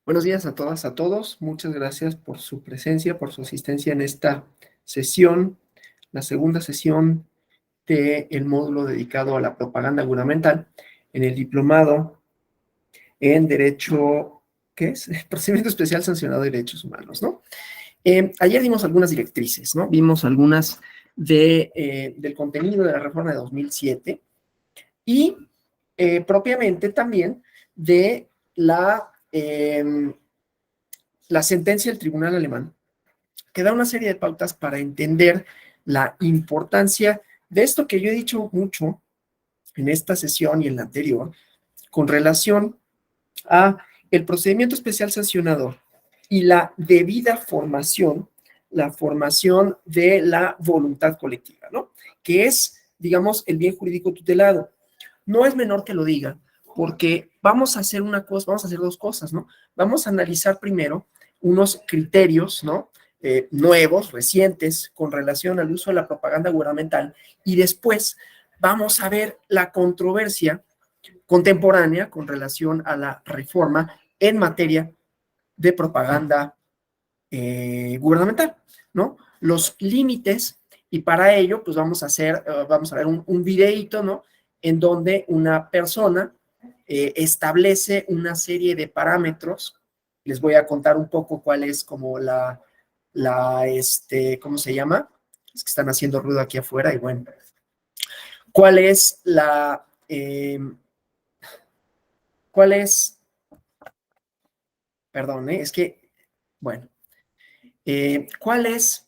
Buenos días a todas, a todos. Muchas gracias por su presencia, por su asistencia en esta sesión, la segunda sesión del módulo dedicado a la propaganda gubernamental en el diplomado en Derecho, ¿qué es? Procedimiento Especial Sancionado de Derechos Humanos, ¿no? Ayer dimos algunas directrices, ¿no? Vimos algunas del contenido de la reforma de 2007 y propiamente también de la sentencia del tribunal alemán, que da una serie de pautas para entender la importancia de esto que yo he dicho mucho en esta sesión y en la anterior, con relación a el procedimiento especial sancionador y la debida formación, la formación de la voluntad colectiva, ¿no? Que es, digamos, el bien jurídico tutelado. No es menor que lo diga, porque vamos a hacer una cosa, vamos a hacer dos cosas, ¿no? Vamos a analizar primero unos criterios, ¿no? Nuevos, recientes, con relación al uso de la propaganda gubernamental, y después vamos a ver la controversia contemporánea con relación a la reforma en materia de propaganda gubernamental, ¿no? Los límites, y para ello, pues vamos a ver un videíto, ¿no? En donde una persona establece una serie de parámetros. Les voy a contar un poco cuál es como ¿cómo se llama? Es que están haciendo ruido aquí afuera y bueno. ¿Cuál es perdón, es que, bueno, ¿cuál es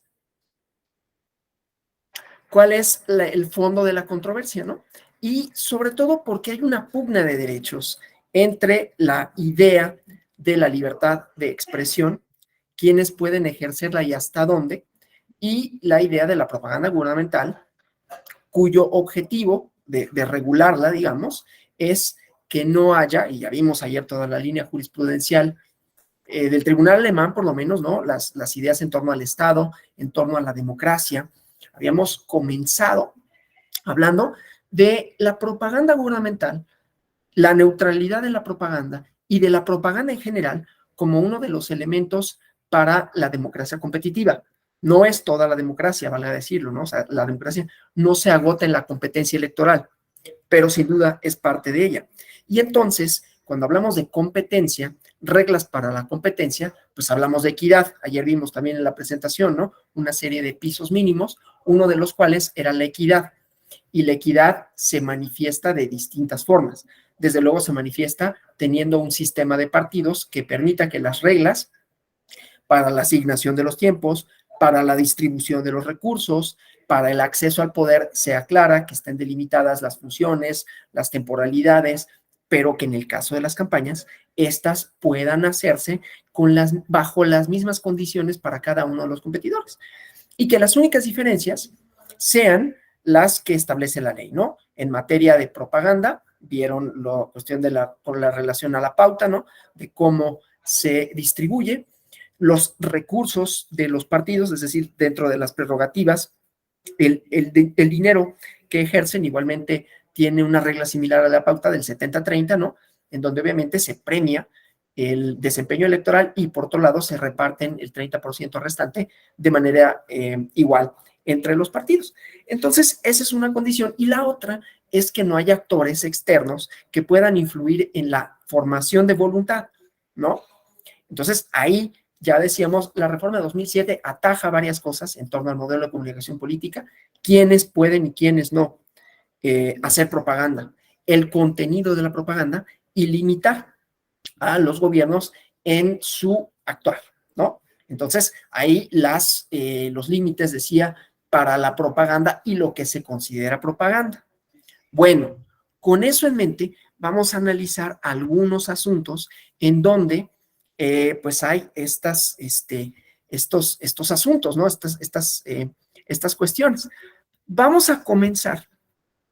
el fondo de la controversia, ¿no? Y sobre todo porque hay una pugna de derechos entre la idea de la libertad de expresión, quiénes pueden ejercerla y hasta dónde, y la idea de la propaganda gubernamental, cuyo objetivo de regularla, digamos, es que no haya, y ya vimos ayer toda la línea jurisprudencial del tribunal alemán, por lo menos, ¿no? Las ideas en torno al Estado, en torno a la democracia. Habíamos comenzado hablando de la propaganda gubernamental, la neutralidad de la propaganda y de la propaganda en general como uno de los elementos para la democracia competitiva. No es toda la democracia, valga decirlo, ¿no? O sea, la democracia no se agota en la competencia electoral, pero sin duda es parte de ella. Y entonces, cuando hablamos de competencia, reglas para la competencia, pues hablamos de equidad. Ayer vimos también en la presentación, ¿no? Una serie de pisos mínimos, uno de los cuales era la equidad. Y la equidad se manifiesta de distintas formas. Desde luego se manifiesta teniendo un sistema de partidos que permita que las reglas para la asignación de los tiempos, para la distribución de los recursos, para el acceso al poder sea clara, que estén delimitadas las funciones, las temporalidades, pero que en el caso de las campañas, estas puedan hacerse bajo las mismas condiciones para cada uno de los competidores. Y que las únicas diferencias sean las que establece la ley, ¿no? En materia de propaganda, vieron la cuestión por la relación a la pauta, ¿no? De cómo se distribuye los recursos de los partidos, es decir, dentro de las prerrogativas, el dinero que ejercen igualmente tiene una regla similar a la pauta del 70-30, ¿no? En donde obviamente se premia el desempeño electoral y por otro lado se reparten el 30% restante de manera igual entre los partidos. Entonces, esa es una condición. Y la otra es que no haya actores externos que puedan influir en la formación de voluntad, ¿no? Entonces, ahí ya decíamos, la reforma de 2007 ataja varias cosas en torno al modelo de comunicación política, quiénes pueden y quiénes no hacer propaganda, el contenido de la propaganda y limitar a los gobiernos en su actuar, ¿no? Entonces, ahí los límites, decía, para la propaganda y lo que se considera propaganda. Bueno, con eso en mente, vamos a analizar algunos asuntos en donde pues hay estos asuntos, ¿no? Estas cuestiones. Vamos a comenzar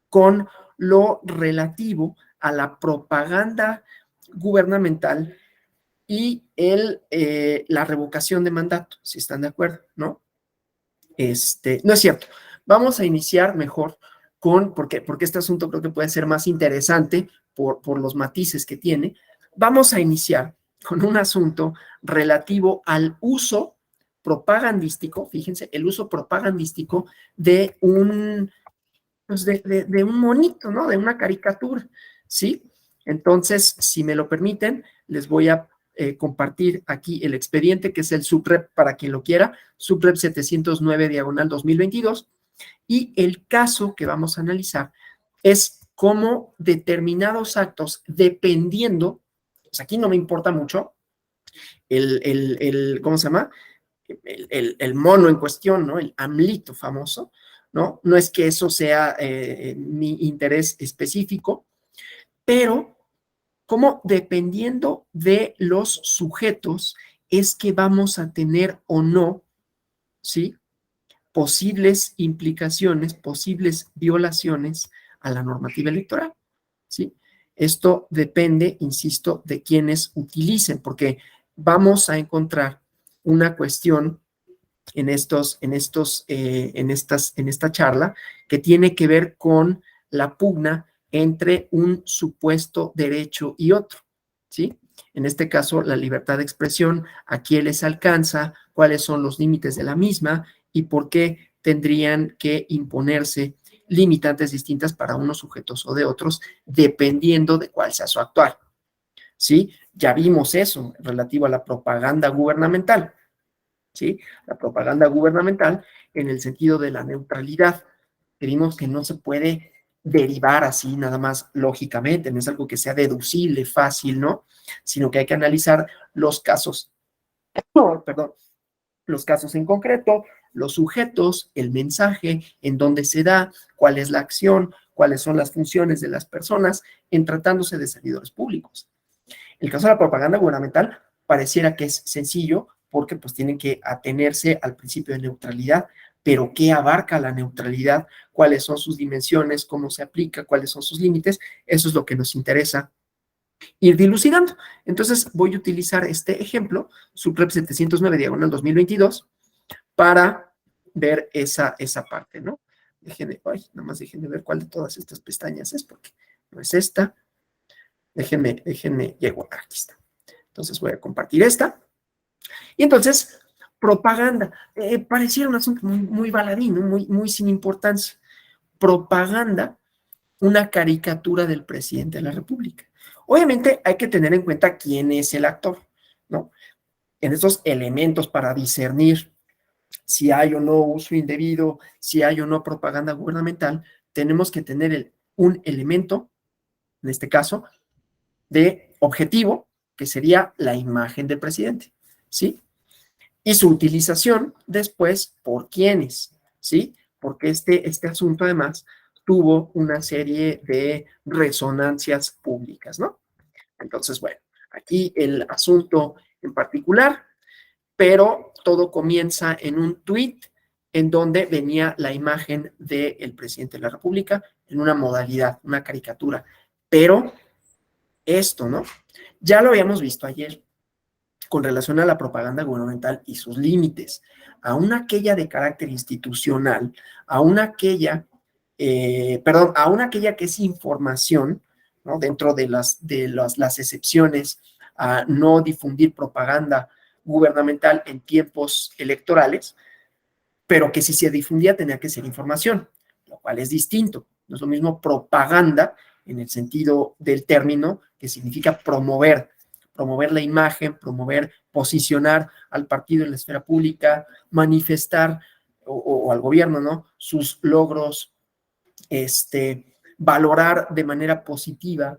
con lo relativo a la propaganda gubernamental y la revocación de mandato, si están de acuerdo, ¿no? No es cierto. Vamos a iniciar mejor porque este asunto creo que puede ser más interesante por los matices que tiene. Vamos a iniciar con un asunto relativo al uso propagandístico, fíjense, el uso propagandístico de un, pues de un monito, ¿no? De una caricatura, ¿sí? Entonces, si me lo permiten, les voy a compartir aquí el expediente, que es el SUBREP para quien lo quiera, SUBREP 709/2022, y el caso que vamos a analizar es cómo determinados actos, dependiendo, pues aquí no me importa mucho ¿cómo se llama? El mono en cuestión, ¿no? El AMLito famoso, ¿no? No es que eso sea mi interés específico, pero como dependiendo de los sujetos es que vamos a tener o no, ¿sí? Posibles implicaciones, posibles violaciones a la normativa electoral, ¿sí? Esto depende, insisto, de quienes utilicen, porque vamos a encontrar una cuestión en esta charla que tiene que ver con la pugna entre un supuesto derecho y otro, ¿sí? En este caso, la libertad de expresión, a quién les alcanza, cuáles son los límites de la misma y por qué tendrían que imponerse limitantes distintas para unos sujetos o de otros, dependiendo de cuál sea su actuar, ¿sí? Ya vimos eso relativo a la propaganda gubernamental, ¿sí? La propaganda gubernamental en el sentido de la neutralidad. Vimos que no se puede derivar así nada más lógicamente, no es algo que sea deducible, fácil, ¿no? Sino que hay que analizar los casos, oh, perdón, los casos en concreto, los sujetos, el mensaje, en dónde se da, cuál es la acción, cuáles son las funciones de las personas en tratándose de servidores públicos. El caso de la propaganda gubernamental pareciera que es sencillo porque pues tienen que atenerse al principio de neutralidad, pero ¿qué abarca la neutralidad? ¿Cuáles son sus dimensiones? ¿Cómo se aplica? ¿Cuáles son sus límites? Eso es lo que nos interesa ir dilucidando. Entonces voy a utilizar este ejemplo, SUBREP 709/2022, para ver esa parte, ¿no? Nada más déjenme ver cuál de todas estas pestañas es, porque no es esta. Llego, aquí está. Entonces voy a compartir esta. Y entonces, propaganda. Pareciera un asunto muy baladí, ¿no? Muy sin importancia. Propaganda, una caricatura del presidente de la República. Obviamente hay que tener en cuenta quién es el actor, ¿no? En estos elementos para discernir si hay o no uso indebido, si hay o no propaganda gubernamental, tenemos que tener un elemento, en este caso, de objetivo, que sería la imagen del presidente, ¿sí? Y su utilización después por quiénes, ¿sí? Porque este asunto además tuvo una serie de resonancias públicas, ¿no? Entonces, bueno, aquí el asunto en particular, pero todo comienza en un tuit en donde venía la imagen del presidente de la República en una modalidad, una caricatura. Pero esto, ¿no? Ya lo habíamos visto ayer con relación a la propaganda gubernamental y sus límites, aún aquella de carácter institucional, aún aquella, aún aquella que es información, ¿no? Dentro de las excepciones a no difundir propaganda gubernamental en tiempos electorales, pero que si se difundía tenía que ser información, lo cual es distinto. No es lo mismo propaganda en el sentido del término, que significa promover la imagen, promover, posicionar al partido en la esfera pública, manifestar o al gobierno, ¿no? Sus logros, valorar de manera positiva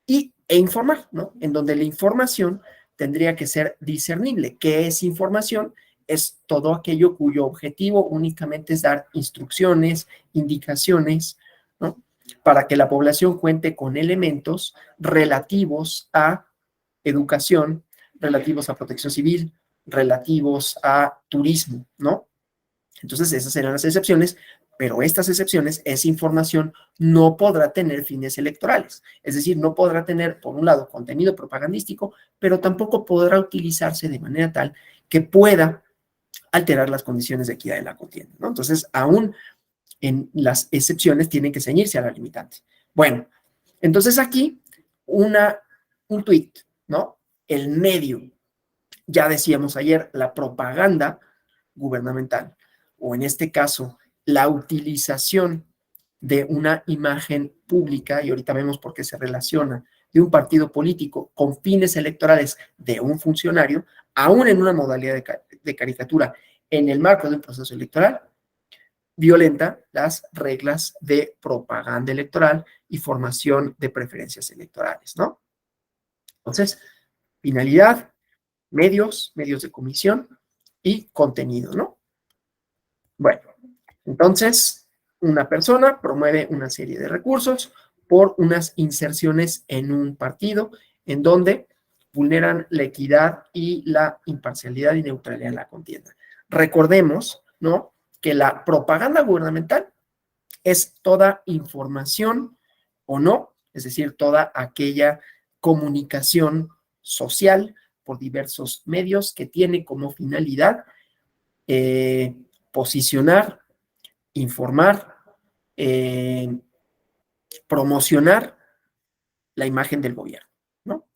e informar, ¿no? En donde la información tendría que ser discernible. ¿Qué es información? Es todo aquello cuyo objetivo únicamente es dar instrucciones, indicaciones, ¿no? Para que la población cuente con elementos relativos a educación, relativos a protección civil, relativos a turismo, ¿no? Entonces, esas serán las excepciones, pero estas excepciones, esa información no podrá tener fines electorales. Es decir, no podrá tener, por un lado, contenido propagandístico, pero tampoco podrá utilizarse de manera tal que pueda alterar las condiciones de equidad de la contienda, ¿no? Entonces, aún en las excepciones tienen que ceñirse a la limitante. Bueno, entonces aquí un tuit, ¿no? el medio. Ya decíamos ayer, la propaganda gubernamental, o en este caso, la utilización de una imagen pública, y ahorita vemos por qué se relaciona, de un partido político con fines electorales de un funcionario, aún en una modalidad de caricatura, en el marco de un proceso electoral, violenta las reglas de propaganda electoral y formación de preferencias electorales, ¿no? Entonces, finalidad, medios de comisión y contenido, ¿no? Bueno, entonces, una persona promueve una serie de recursos por unas inserciones en un partido en donde vulneran la equidad y la imparcialidad y neutralidad en la contienda. Recordemos, ¿no?, que la propaganda gubernamental es toda información o no, es decir, toda aquella comunicación social por diversos medios que tiene como finalidad posicionar, informar, eh, promocionar la imagen del gobierno, ¿no?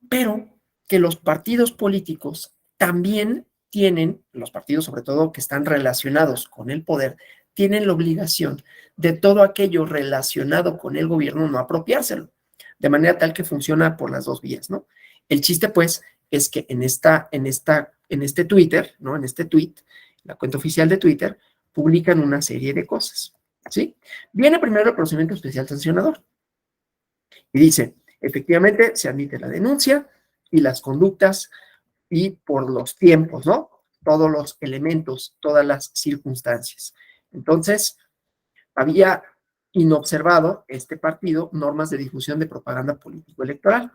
Pero que los partidos políticos también tienen, los partidos sobre todo que están relacionados con el poder, tienen la obligación de todo aquello relacionado con el gobierno no apropiárselo, de manera tal que funciona por las dos vías, ¿no? El chiste, pues, es que en este Twitter, ¿no? En este tweet, la cuenta oficial de Twitter, publican una serie de cosas, ¿sí? Viene primero el procedimiento especial sancionador y dice, efectivamente, se admite la denuncia y las conductas y por los tiempos, ¿no? Todos los elementos, todas las circunstancias. Entonces, había inobservado este partido normas de difusión de propaganda político-electoral.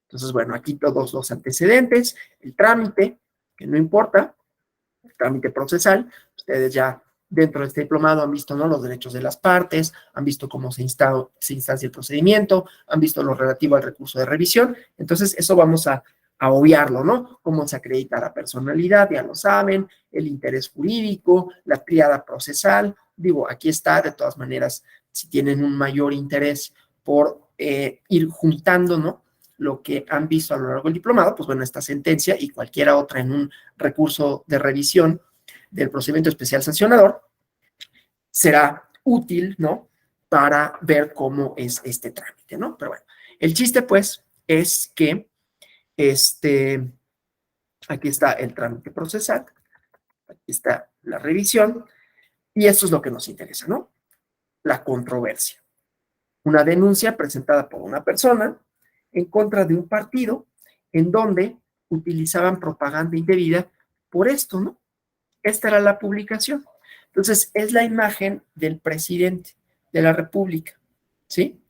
Entonces, bueno, aquí todos los antecedentes, el trámite, que no importa, el trámite procesal, ustedes ya dentro de este diplomado han visto, ¿no?, los derechos de las partes, han visto cómo se instancia el procedimiento, han visto lo relativo al recurso de revisión, entonces eso vamos a obviarlo, ¿no? Cómo se acredita la personalidad, ya lo saben, el interés jurídico, la triada procesal, digo, aquí está, de todas maneras, si tienen un mayor interés por ir juntando, ¿no?, lo que han visto a lo largo del diplomado, pues bueno, esta sentencia y cualquiera otra en un recurso de revisión del procedimiento especial sancionador será útil, ¿no?, para ver cómo es este trámite, ¿no? Pero bueno, el chiste, pues, es que aquí está el trámite procesal, aquí está la revisión, y esto es lo que nos interesa, ¿no? La controversia. Una denuncia presentada por una persona en contra de un partido en donde utilizaban propaganda indebida por esto, ¿no? Esta era la publicación. Entonces, es la imagen del presidente de la República, ¿sí?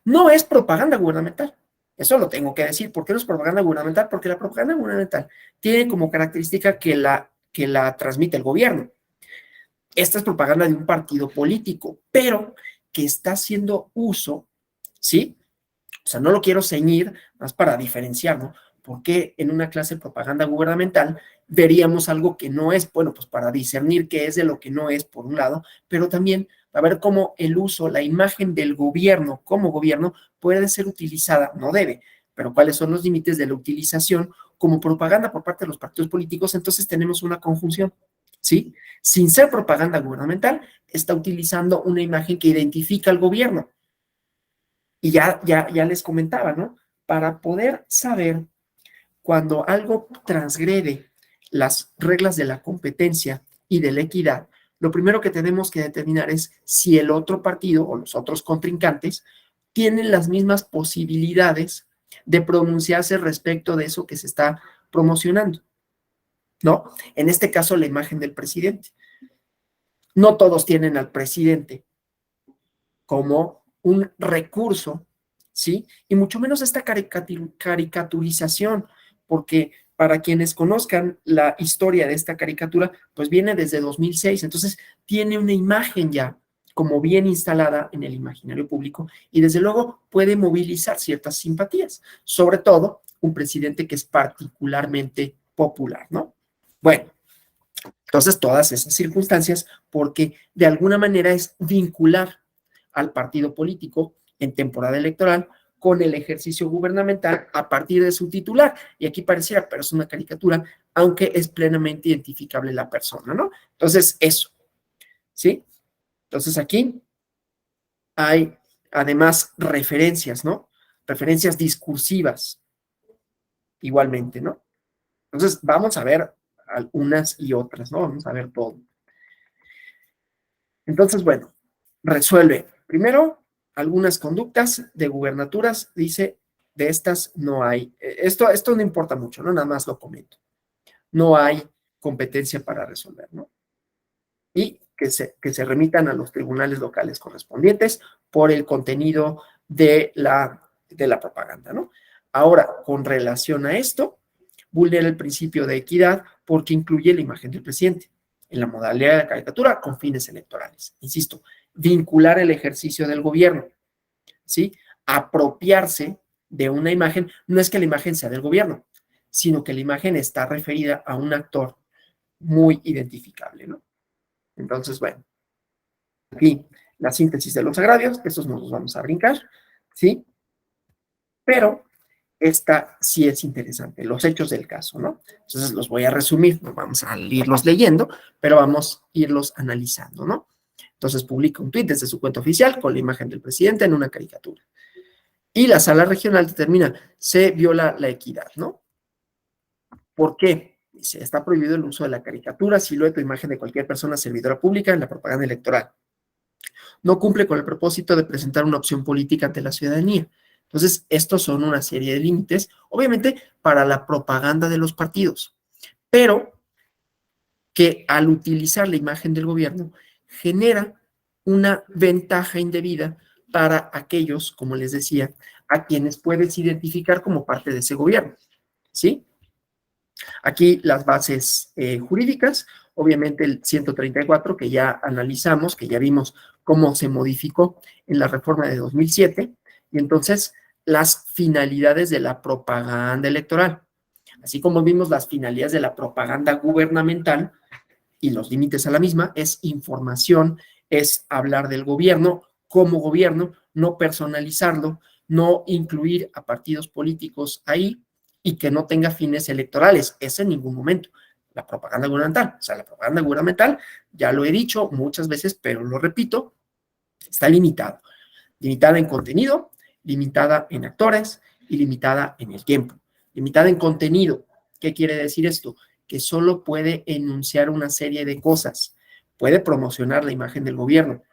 No es propaganda gubernamental. Eso lo tengo que decir. ¿Por qué no es propaganda gubernamental? Porque la propaganda gubernamental tiene como característica que la transmite el gobierno. Esta es propaganda de un partido político, pero que está haciendo uso, ¿sí? O sea, no lo quiero ceñir más para diferenciar, ¿no? Porque en una clase de propaganda gubernamental veríamos algo que no es, bueno, pues para discernir qué es de lo que no es, por un lado, pero también a ver cómo el uso, la imagen del gobierno como gobierno puede ser utilizada, no debe, pero cuáles son los límites de la utilización como propaganda por parte de los partidos políticos, entonces tenemos una conjunción, ¿sí? Sin ser propaganda gubernamental, está utilizando una imagen que identifica al gobierno. Y ya les comentaba, ¿no? Para poder saber cuando algo transgrede las reglas de la competencia y de la equidad, lo primero que tenemos que determinar es si el otro partido o los otros contrincantes tienen las mismas posibilidades de pronunciarse respecto de eso que se está promocionando, ¿no? En este caso, la imagen del presidente. No todos tienen al presidente como un recurso, ¿sí? Y mucho menos esta caricaturización, porque para quienes conozcan la historia de esta caricatura, pues viene desde 2006, entonces tiene una imagen ya como bien instalada en el imaginario público y desde luego puede movilizar ciertas simpatías, sobre todo un presidente que es particularmente popular, ¿no? Bueno, entonces todas esas circunstancias, porque de alguna manera es vincular al partido político en temporada electoral con el ejercicio gubernamental a partir de su titular. Y aquí pareciera, pero es una caricatura, aunque es plenamente identificable la persona, ¿no? Entonces, eso, ¿sí? Entonces, aquí hay además referencias, ¿no? Referencias discursivas, igualmente, ¿no? Entonces, vamos a ver algunas y otras, ¿no? Vamos a ver todo. Entonces, bueno, resuelve. Primero, algunas conductas de gubernaturas, dice, de estas no hay. Esto no importa mucho, ¿no? Nada más lo comento. No hay competencia para resolver, ¿no? Y que se remitan a los tribunales locales correspondientes por el contenido de la propaganda, ¿no? Ahora, con relación a esto, vulnera el principio de equidad porque incluye la imagen del presidente en la modalidad de caricatura con fines electorales. Insisto, vincular el ejercicio del gobierno, ¿sí? Apropiarse de una imagen, no es que la imagen sea del gobierno, sino que la imagen está referida a un actor muy identificable, ¿no? Entonces, bueno, aquí la síntesis de los agravios, estos nos los vamos a brincar, ¿sí? Pero esta sí es interesante, los hechos del caso, ¿no? Entonces los voy a resumir, no vamos a irlos leyendo, pero vamos a irlos analizando, ¿no? Entonces publica un tuit desde su cuenta oficial con la imagen del presidente en una caricatura. Y la sala regional determina, se viola la equidad, ¿no? ¿Por qué? Dice, está prohibido el uso de la caricatura, silueta o imagen de cualquier persona servidora pública en la propaganda electoral. No cumple con el propósito de presentar una opción política ante la ciudadanía. Entonces, estos son una serie de límites, obviamente, para la propaganda de los partidos, pero que al utilizar la imagen del gobierno genera una ventaja indebida para aquellos, como les decía, a quienes puedes identificar como parte de ese gobierno, ¿sí? Aquí las bases jurídicas, obviamente el 134 que ya analizamos, que ya vimos cómo se modificó en la reforma de 2007, y entonces las finalidades de la propaganda electoral, así como vimos las finalidades de la propaganda gubernamental y los límites a la misma, es información, es hablar del gobierno como gobierno, no personalizarlo, no incluir a partidos políticos ahí, y que no tenga fines electorales, es en ningún momento. La propaganda gubernamental, o sea, la propaganda gubernamental, ya lo he dicho muchas veces, pero lo repito, está limitado. Limitada en contenido, limitada en actores y limitada en el tiempo. Limitada en contenido, ¿qué quiere decir esto? Que solo puede enunciar una serie de cosas. Puede promocionar la imagen del gobierno,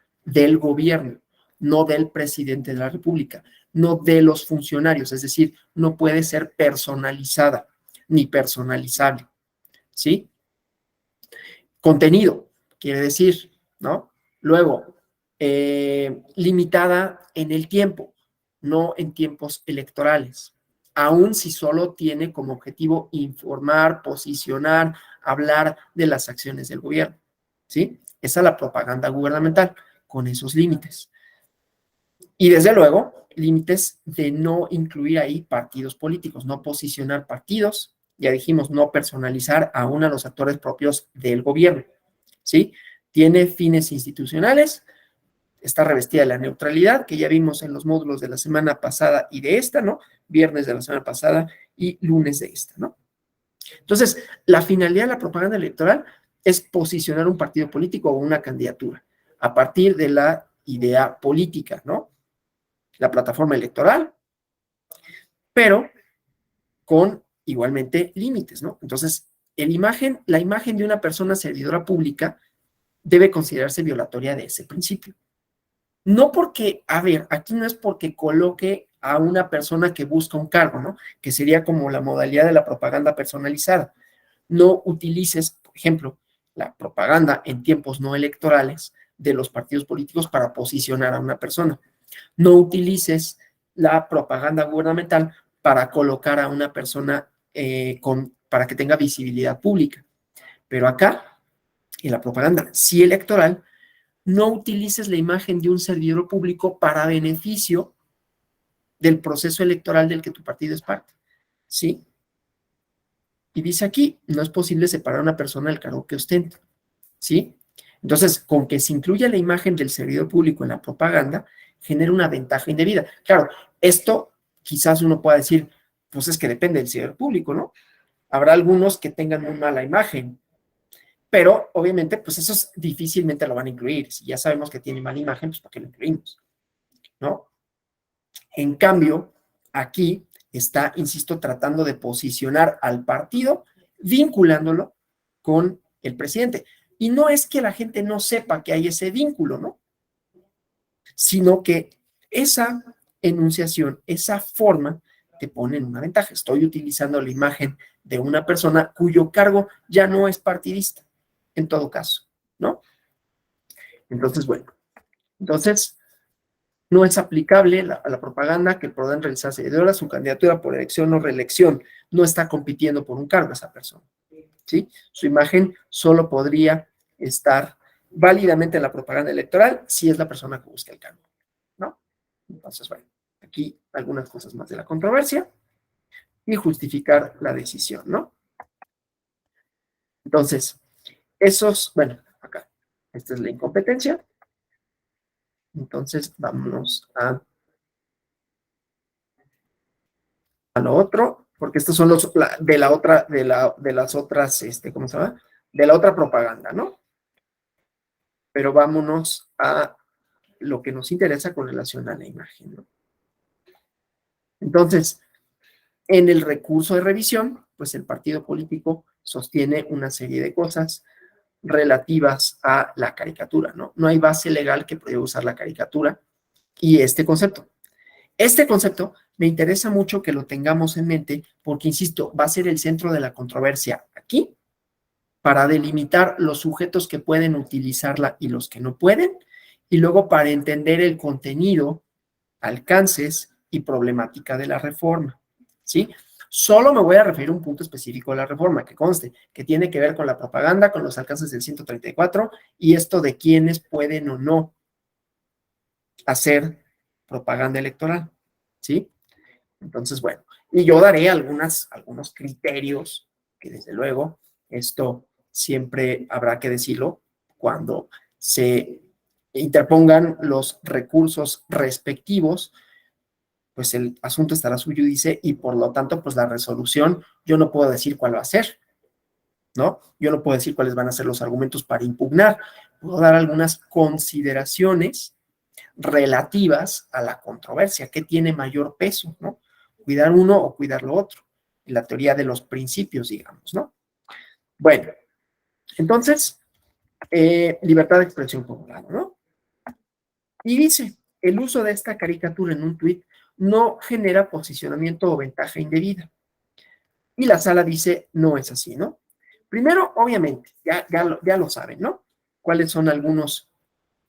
no del presidente de la República, no de los funcionarios, es decir, no puede ser personalizada ni personalizable, ¿sí? Contenido, quiere decir, ¿no? Luego, limitada en el tiempo, no en tiempos electorales, aun si solo tiene como objetivo informar, posicionar, hablar de las acciones del gobierno, ¿sí? Esa es la propaganda gubernamental, con esos límites. Y desde luego, límites de no incluir ahí partidos políticos, no posicionar partidos, ya dijimos, no personalizar aún a los actores propios del gobierno, ¿sí? Tiene fines institucionales, está revestida de la neutralidad, que ya vimos en los módulos de la semana pasada y de esta, ¿no? Viernes de la semana pasada y lunes de esta, ¿no? Entonces, la finalidad de la propaganda electoral es posicionar un partido político o una candidatura a partir de la idea política, ¿no? La plataforma electoral, pero con igualmente límites, ¿no? Entonces, la imagen de una persona servidora pública debe considerarse violatoria de ese principio. No porque, a ver, aquí no es porque coloque a una persona que busca un cargo, ¿no? Que sería como la modalidad de la propaganda personalizada. No utilices, por ejemplo, la propaganda en tiempos no electorales de los partidos políticos para posicionar a una persona. No utilices la propaganda gubernamental para colocar a una persona para que tenga visibilidad pública. Pero acá, en la propaganda sí electoral, no utilices la imagen de un servidor público para beneficio del proceso electoral del que tu partido es parte, ¿sí? Y dice aquí, no es posible separar a una persona del cargo que ostenta, ¿sí? Entonces, con que se incluya la imagen del servidor público en la propaganda, genera una ventaja indebida. Claro, esto quizás uno pueda decir, pues es que depende del servidor público, ¿no? Habrá algunos que tengan muy mala imagen, pero obviamente, pues esos difícilmente lo van a incluir. Si ya sabemos que tiene mala imagen, pues ¿para qué lo incluimos? ¿No? En cambio, aquí está, insisto, tratando de posicionar al partido, vinculándolo con el presidente. Y no es que la gente no sepa que hay ese vínculo, ¿no? Sino que esa enunciación, esa forma, te pone en una ventaja. Estoy utilizando la imagen de una persona cuyo cargo ya no es partidista, en todo caso, ¿no? Entonces, bueno, entonces no es aplicable a la propaganda que podrán realizar seguidoras su candidatura por elección o reelección. No está compitiendo por un cargo esa persona, ¿sí? Su imagen solo podría estar válidamente en la propaganda electoral si es la persona que busca el cargo, ¿no? Entonces, bueno, aquí algunas cosas más de la controversia y justificar la decisión, ¿no? Entonces, bueno, acá, esta es la incompetencia. Entonces, vámonos a lo otro, porque estos son los de la otra, de las otras, ¿cómo se llama? De la otra propaganda, ¿no? Pero vámonos a lo que nos interesa con relación a la imagen, ¿no? Entonces, en el recurso de revisión, pues el partido político sostiene una serie de cosas relativas a la caricatura, ¿no? No hay base legal que prohíba usar la caricatura y este concepto. Este concepto me interesa mucho que lo tengamos en mente porque, insisto, va a ser el centro de la controversia aquí para delimitar los sujetos que pueden utilizarla y los que no pueden, y luego para entender el contenido, alcances y problemática de la reforma, ¿sí? Solo me voy a referir a un punto específico de la reforma, que conste, que tiene que ver con la propaganda, con los alcances del 134 y esto de quiénes pueden o no hacer propaganda electoral, ¿sí? Entonces, bueno, y yo daré algunos criterios que desde luego esto siempre habrá que decirlo cuando se interpongan los recursos respectivos, pues el asunto estará suyo, dice, y por lo tanto, pues la resolución, yo no puedo decir cuál va a ser, ¿no? Yo no puedo decir cuáles van a ser los argumentos para impugnar, puedo dar algunas consideraciones relativas a la controversia, ¿qué tiene mayor peso, ¿no? Cuidar uno o cuidar lo otro, en la teoría de los principios, digamos, ¿no? Bueno, entonces, libertad de expresión por un lado, ¿no? Y dice, el uso de esta caricatura en un tuit no genera posicionamiento o ventaja indebida. Y la sala dice, no es así, ¿no? Primero, obviamente, ya lo saben, ¿no? ¿Cuáles son algunos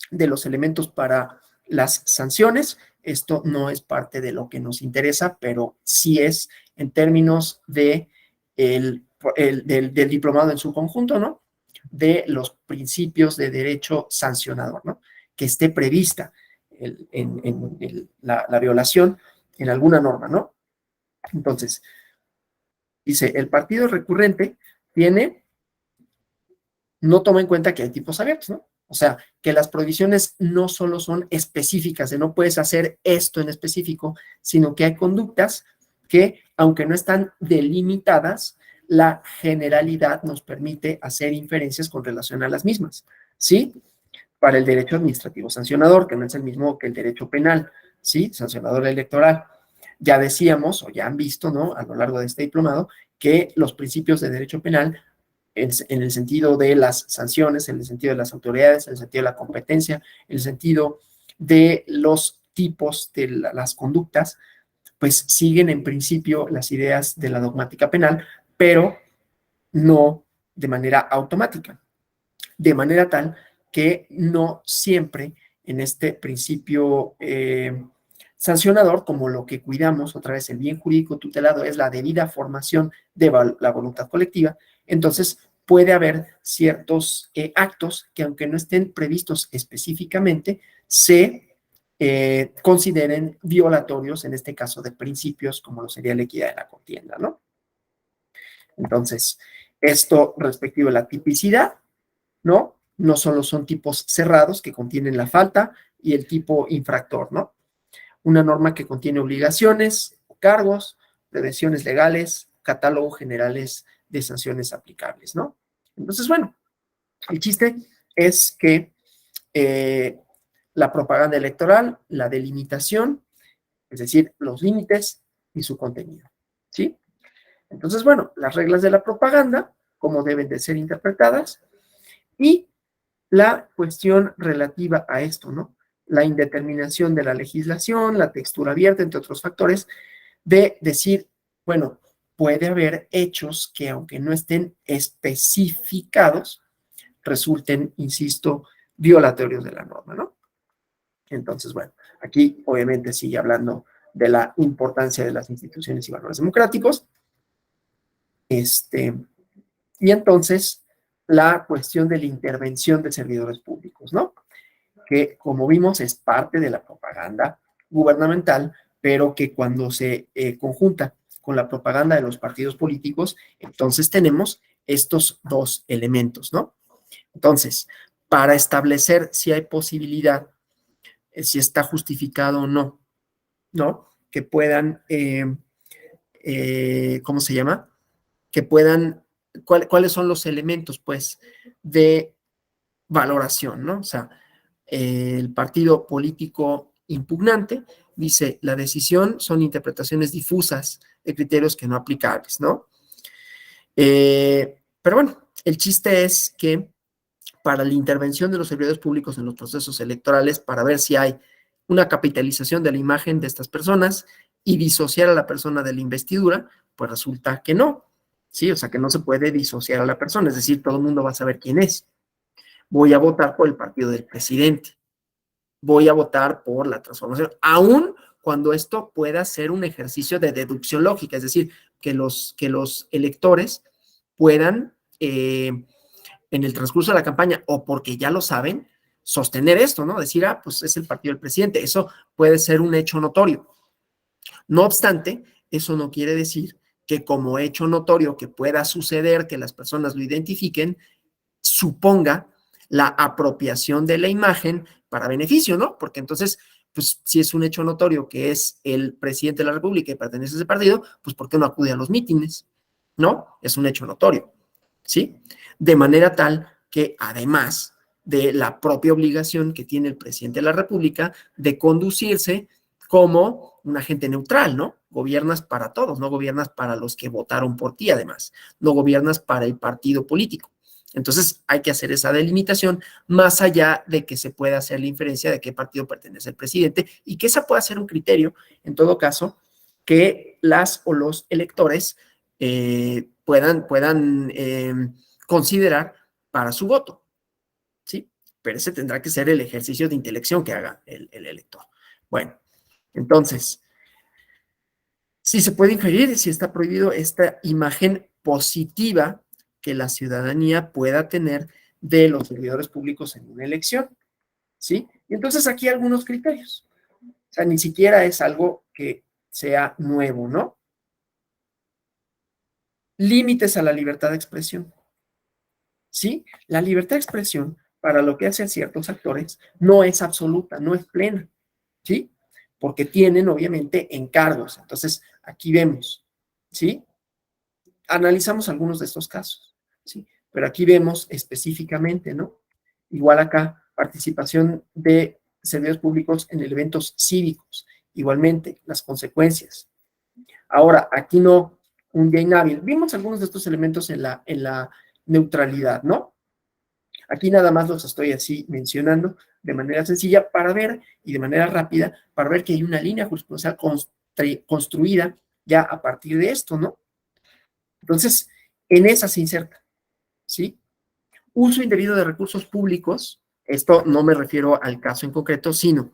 de los elementos para las sanciones? Esto no es parte de lo que nos interesa, pero sí es en términos de del diplomado en su conjunto, ¿no? De los principios de derecho sancionador, ¿no? Que esté prevista la violación en alguna norma, ¿no? Entonces, dice, el partido recurrente no toma en cuenta que hay tipos abiertos, ¿no? O sea, que las prohibiciones no solo son específicas, de no puedes hacer esto en específico, sino que hay conductas que, aunque no están delimitadas, la generalidad nos permite hacer inferencias con relación a las mismas, ¿sí? Para el derecho administrativo sancionador, que no es el mismo que el derecho penal, ¿sí? Sancionador electoral. Ya decíamos, o ya han visto, ¿no? A lo largo de este diplomado, que los principios de derecho penal en el sentido de las sanciones, en el sentido de las autoridades, en el sentido de la competencia, en el sentido de los tipos de las conductas, pues siguen en principio las ideas de la dogmática penal, pero no de manera automática, de manera tal que no siempre en este principio sancionador, como lo que cuidamos, otra vez el bien jurídico tutelado es la debida formación de la voluntad colectiva, entonces puede haber ciertos actos que aunque no estén previstos específicamente, se consideren violatorios, en este caso de principios como lo sería la equidad de la contienda, ¿no? Entonces, esto respectivo a la tipicidad, ¿no? No solo son tipos cerrados que contienen la falta y el tipo infractor, ¿no? Una norma que contiene obligaciones cargos, prevenciones legales, catálogo generales de sanciones aplicables, ¿no? Entonces, bueno, el chiste es que la propaganda electoral, la delimitación, es decir, los límites y su contenido, ¿sí? Entonces, bueno, las reglas de la propaganda, cómo deben de ser interpretadas, y la cuestión relativa a esto, ¿no? La indeterminación de la legislación, la textura abierta, entre otros factores, de decir, bueno, puede haber hechos que aunque no estén especificados, resulten, insisto, violatorios de la norma, ¿no? Entonces, bueno, aquí obviamente sigue hablando de la importancia de las instituciones y valores democráticos. Y entonces, la cuestión de la intervención de servidores públicos, ¿no? Que, como vimos, es parte de la propaganda gubernamental, pero que cuando se conjunta con la propaganda de los partidos políticos, entonces tenemos estos dos elementos, ¿no? Entonces, para establecer si hay posibilidad, si está justificado o no, ¿no? Que puedan, ¿cómo se llama? Que puedan, ¿cuáles son los elementos, pues, de valoración, ¿no? O sea, el partido político impugnante dice, la decisión son interpretaciones difusas de criterios que no aplicables, ¿no? Pero bueno, el chiste es que para la intervención de los servidores públicos en los procesos electorales, para ver si hay una capitalización de la imagen de estas personas y disociar a la persona de la investidura, pues resulta que no, ¿sí? O sea, que no se puede disociar a la persona, es decir, todo el mundo va a saber quién es. Voy a votar por el partido del presidente, voy a votar por la transformación, aun cuando esto pueda ser un ejercicio de deducción lógica, es decir, que los electores puedan, en el transcurso de la campaña, o porque ya lo saben, sostener esto, ¿no? Decir, pues es el partido del presidente, eso puede ser un hecho notorio. No obstante, eso no quiere decir que como hecho notorio que pueda suceder, que las personas lo identifiquen, suponga la apropiación de la imagen para beneficio, ¿no? Porque entonces, pues si es un hecho notorio que es el presidente de la República y pertenece a ese partido, pues ¿por qué no acude a los mítines? ¿No? Es un hecho notorio, ¿sí? De manera tal que además de la propia obligación que tiene el presidente de la República de conducirse como un agente neutral, ¿no? Gobiernas para todos, no gobiernas para los que votaron por ti, además, no gobiernas para el partido político. Entonces hay que hacer esa delimitación más allá de que se pueda hacer la inferencia de qué partido pertenece el presidente y que esa pueda ser un criterio, en todo caso, que las o los electores puedan considerar para su voto, ¿sí? Pero ese tendrá que ser el ejercicio de intelección que haga el elector. Bueno, entonces, sí se puede inferir si está prohibido esta imagen positiva que la ciudadanía pueda tener de los servidores públicos en una elección, ¿sí? Y entonces aquí hay algunos criterios. O sea, ni siquiera es algo que sea nuevo, ¿no? Límites a la libertad de expresión, ¿sí? La libertad de expresión, para lo que hacen ciertos actores, no es absoluta, no es plena, ¿sí? Porque tienen, obviamente, encargos. Entonces, aquí vemos, ¿sí? Analizamos algunos de estos casos, ¿sí? Pero aquí vemos específicamente, ¿no? Igual acá, participación de servidores públicos en eventos cívicos, igualmente, las consecuencias. Ahora, aquí no, un día inhábil. Vimos algunos de estos elementos en la neutralidad, ¿no? Aquí nada más los estoy así mencionando de manera sencilla para ver y de manera rápida, para ver que hay una línea jurisprudencial construida ya a partir de esto, ¿no? Entonces, en esa se inserta, ¿sí? Uso indebido de recursos públicos, esto no me refiero al caso en concreto, sino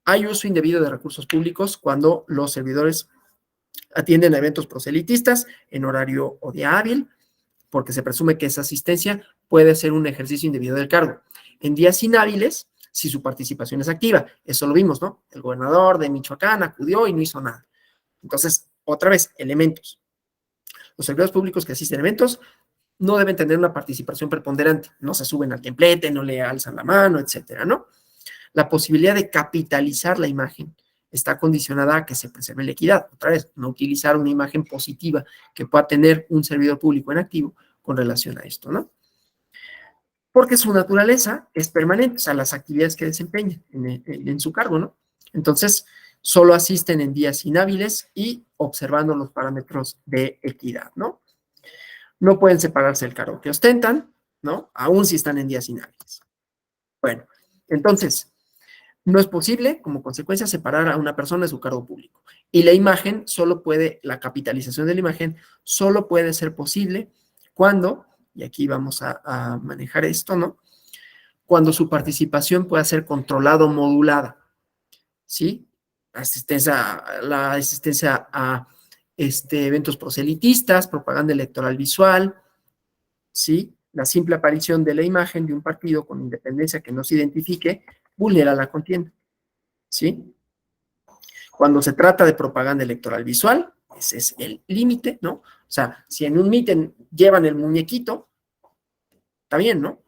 hay uso indebido de recursos públicos cuando los servidores atienden a eventos proselitistas en horario o día hábil, porque se presume que esa asistencia puede ser un ejercicio indebido del cargo. En días inhábiles, si su participación es activa, eso lo vimos, ¿no? El gobernador de Michoacán acudió y no hizo nada. Entonces, otra vez, elementos. Los servidores públicos que asisten a eventos no deben tener una participación preponderante, no se suben al templete, no le alzan la mano, etcétera, ¿no? La posibilidad de capitalizar la imagen está condicionada a que se preserve la equidad. Otra vez, no utilizar una imagen positiva que pueda tener un servidor público en activo con relación a esto, ¿no? Porque su naturaleza es permanente, o sea, las actividades que desempeñan en su cargo, ¿no? Entonces, solo asisten en días inhábiles y observando los parámetros de equidad, ¿no? No pueden separarse del cargo que ostentan, ¿no? Aún si están en días inhábiles. Bueno, entonces, no es posible, como consecuencia, separar a una persona de su cargo público. Y la imagen solo puede, la capitalización de la imagen solo puede ser posible cuando, y aquí vamos a manejar esto, ¿no? Cuando su participación pueda ser controlada o modulada, ¿sí? La asistencia a eventos proselitistas, propaganda electoral visual, ¿sí? La simple aparición de la imagen de un partido con independencia que no se identifique vulnera la contienda, ¿sí? Cuando se trata de propaganda electoral visual, ese es el límite, ¿no? O sea, si en un mítin llevan el muñequito, está bien, ¿no?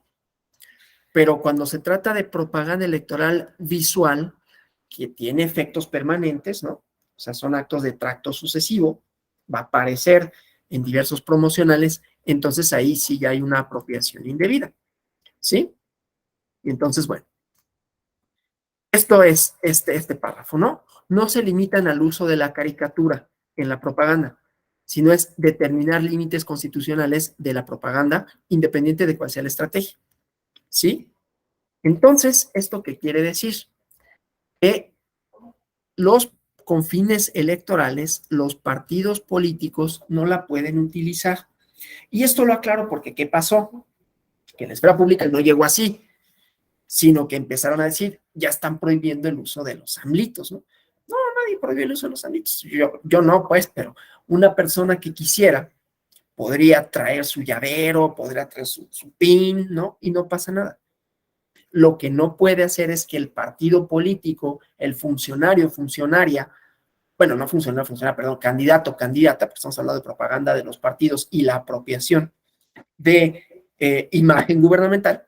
Pero cuando se trata de propaganda electoral visual, que tiene efectos permanentes, ¿no? O sea, son actos de tracto sucesivo, va a aparecer en diversos promocionales, entonces ahí sí ya hay una apropiación indebida, ¿sí? Y entonces, bueno, esto es este párrafo, ¿no? No se limitan al uso de la caricatura en la propaganda, sino es determinar límites constitucionales de la propaganda, independiente de cuál sea la estrategia, ¿sí? Entonces, ¿esto qué quiere decir? Que los con fines electorales, los partidos políticos no la pueden utilizar. Y esto lo aclaro porque, ¿qué pasó? Que la esfera pública no llegó así, sino que empezaron a decir, ya están prohibiendo el uso de los AMLitos, ¿no? No, nadie prohibió el uso de los AMLitos. Yo no, pues, pero una persona que quisiera podría traer su llavero, podría traer su pin, ¿no? Y no pasa nada. Lo que no puede hacer es que el partido político, el funcionario, funcionaria, bueno, no funcionario, funcionaria, perdón, candidato, candidata, pues estamos hablando de propaganda de los partidos y la apropiación de imagen gubernamental,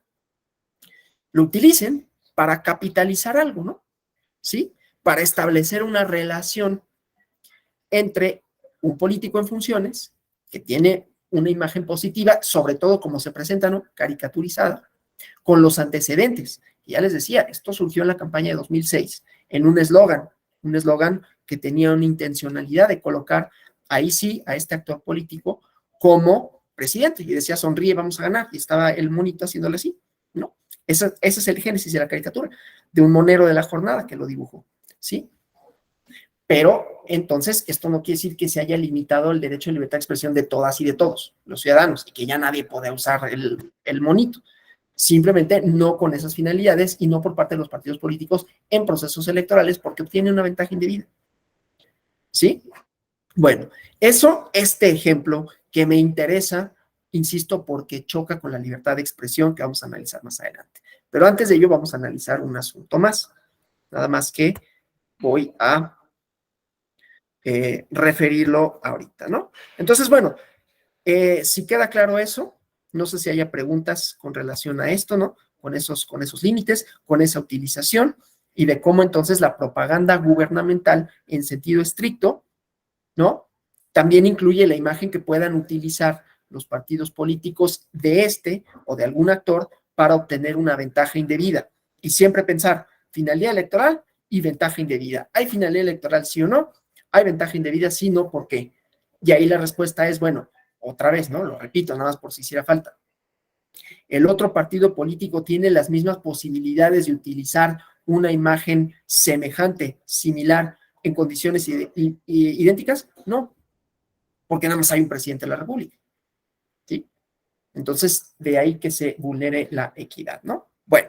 lo utilicen para capitalizar algo, ¿no? ¿Sí? Para establecer una relación entre un político en funciones que tiene una imagen positiva, sobre todo como se presenta, ¿no? Caricaturizada, con los antecedentes. Y ya les decía, esto surgió en la campaña de 2006, en un eslogan que tenía una intencionalidad de colocar ahí sí a este actor político como presidente. Y decía, sonríe, vamos a ganar. Y estaba el monito haciéndole así, ¿no? Ese es el génesis de la caricatura, de un monero de la jornada que lo dibujó, ¿sí? Pero entonces esto no quiere decir que se haya limitado el derecho de libertad de expresión de todas y de todos los ciudadanos y que ya nadie pueda usar el monito. Simplemente no con esas finalidades y no por parte de los partidos políticos en procesos electorales porque obtienen una ventaja indebida. ¿Sí? Bueno, este ejemplo que me interesa, insisto, porque choca con la libertad de expresión que vamos a analizar más adelante. Pero antes de ello vamos a analizar un asunto más. Nada más que voy a referirlo ahorita, ¿no? Entonces, bueno, si queda claro eso, no sé si haya preguntas con relación a esto, ¿no? Con esos límites, con esa utilización y de cómo entonces la propaganda gubernamental en sentido estricto, ¿no? También incluye la imagen que puedan utilizar los partidos políticos de este o de algún actor para obtener una ventaja indebida. Y siempre pensar, finalidad electoral y ventaja indebida. ¿Hay finalidad electoral sí o no? ¿Hay ventaja indebida sí o no? ¿Por qué? Y ahí la respuesta es, bueno, otra vez, ¿no? Lo repito, nada más por si hiciera falta. El otro partido político tiene las mismas posibilidades de utilizar una imagen semejante, similar, en condiciones idénticas? No, porque nada más hay un presidente de la República, ¿sí? Entonces, de ahí que se vulnere la equidad, ¿no? Bueno,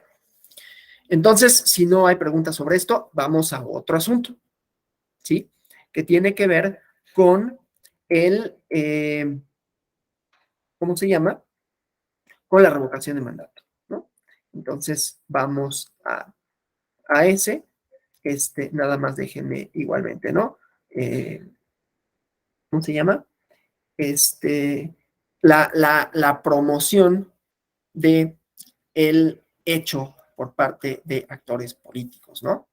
entonces, si no hay preguntas sobre esto, vamos a otro asunto, ¿sí? Que tiene que ver con ¿cómo se llama? Con la revocación de mandato, ¿no? Entonces, vamos a ese, nada más déjenme igualmente, ¿no? ¿Cómo se llama? La promoción de el hecho por parte de actores políticos, ¿no?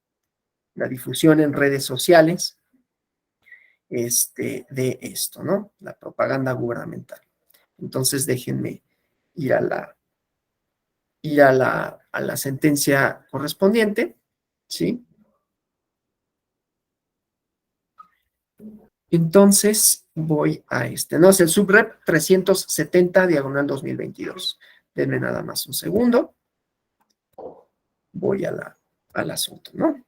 la difusión en redes sociales de esto, ¿no? La propaganda gubernamental. Entonces, déjenme ir a la sentencia correspondiente, ¿sí? Entonces, voy a ¿no? Es el subrep 370, diagonal 2022. Denme nada más un segundo. Voy al asunto, ¿no?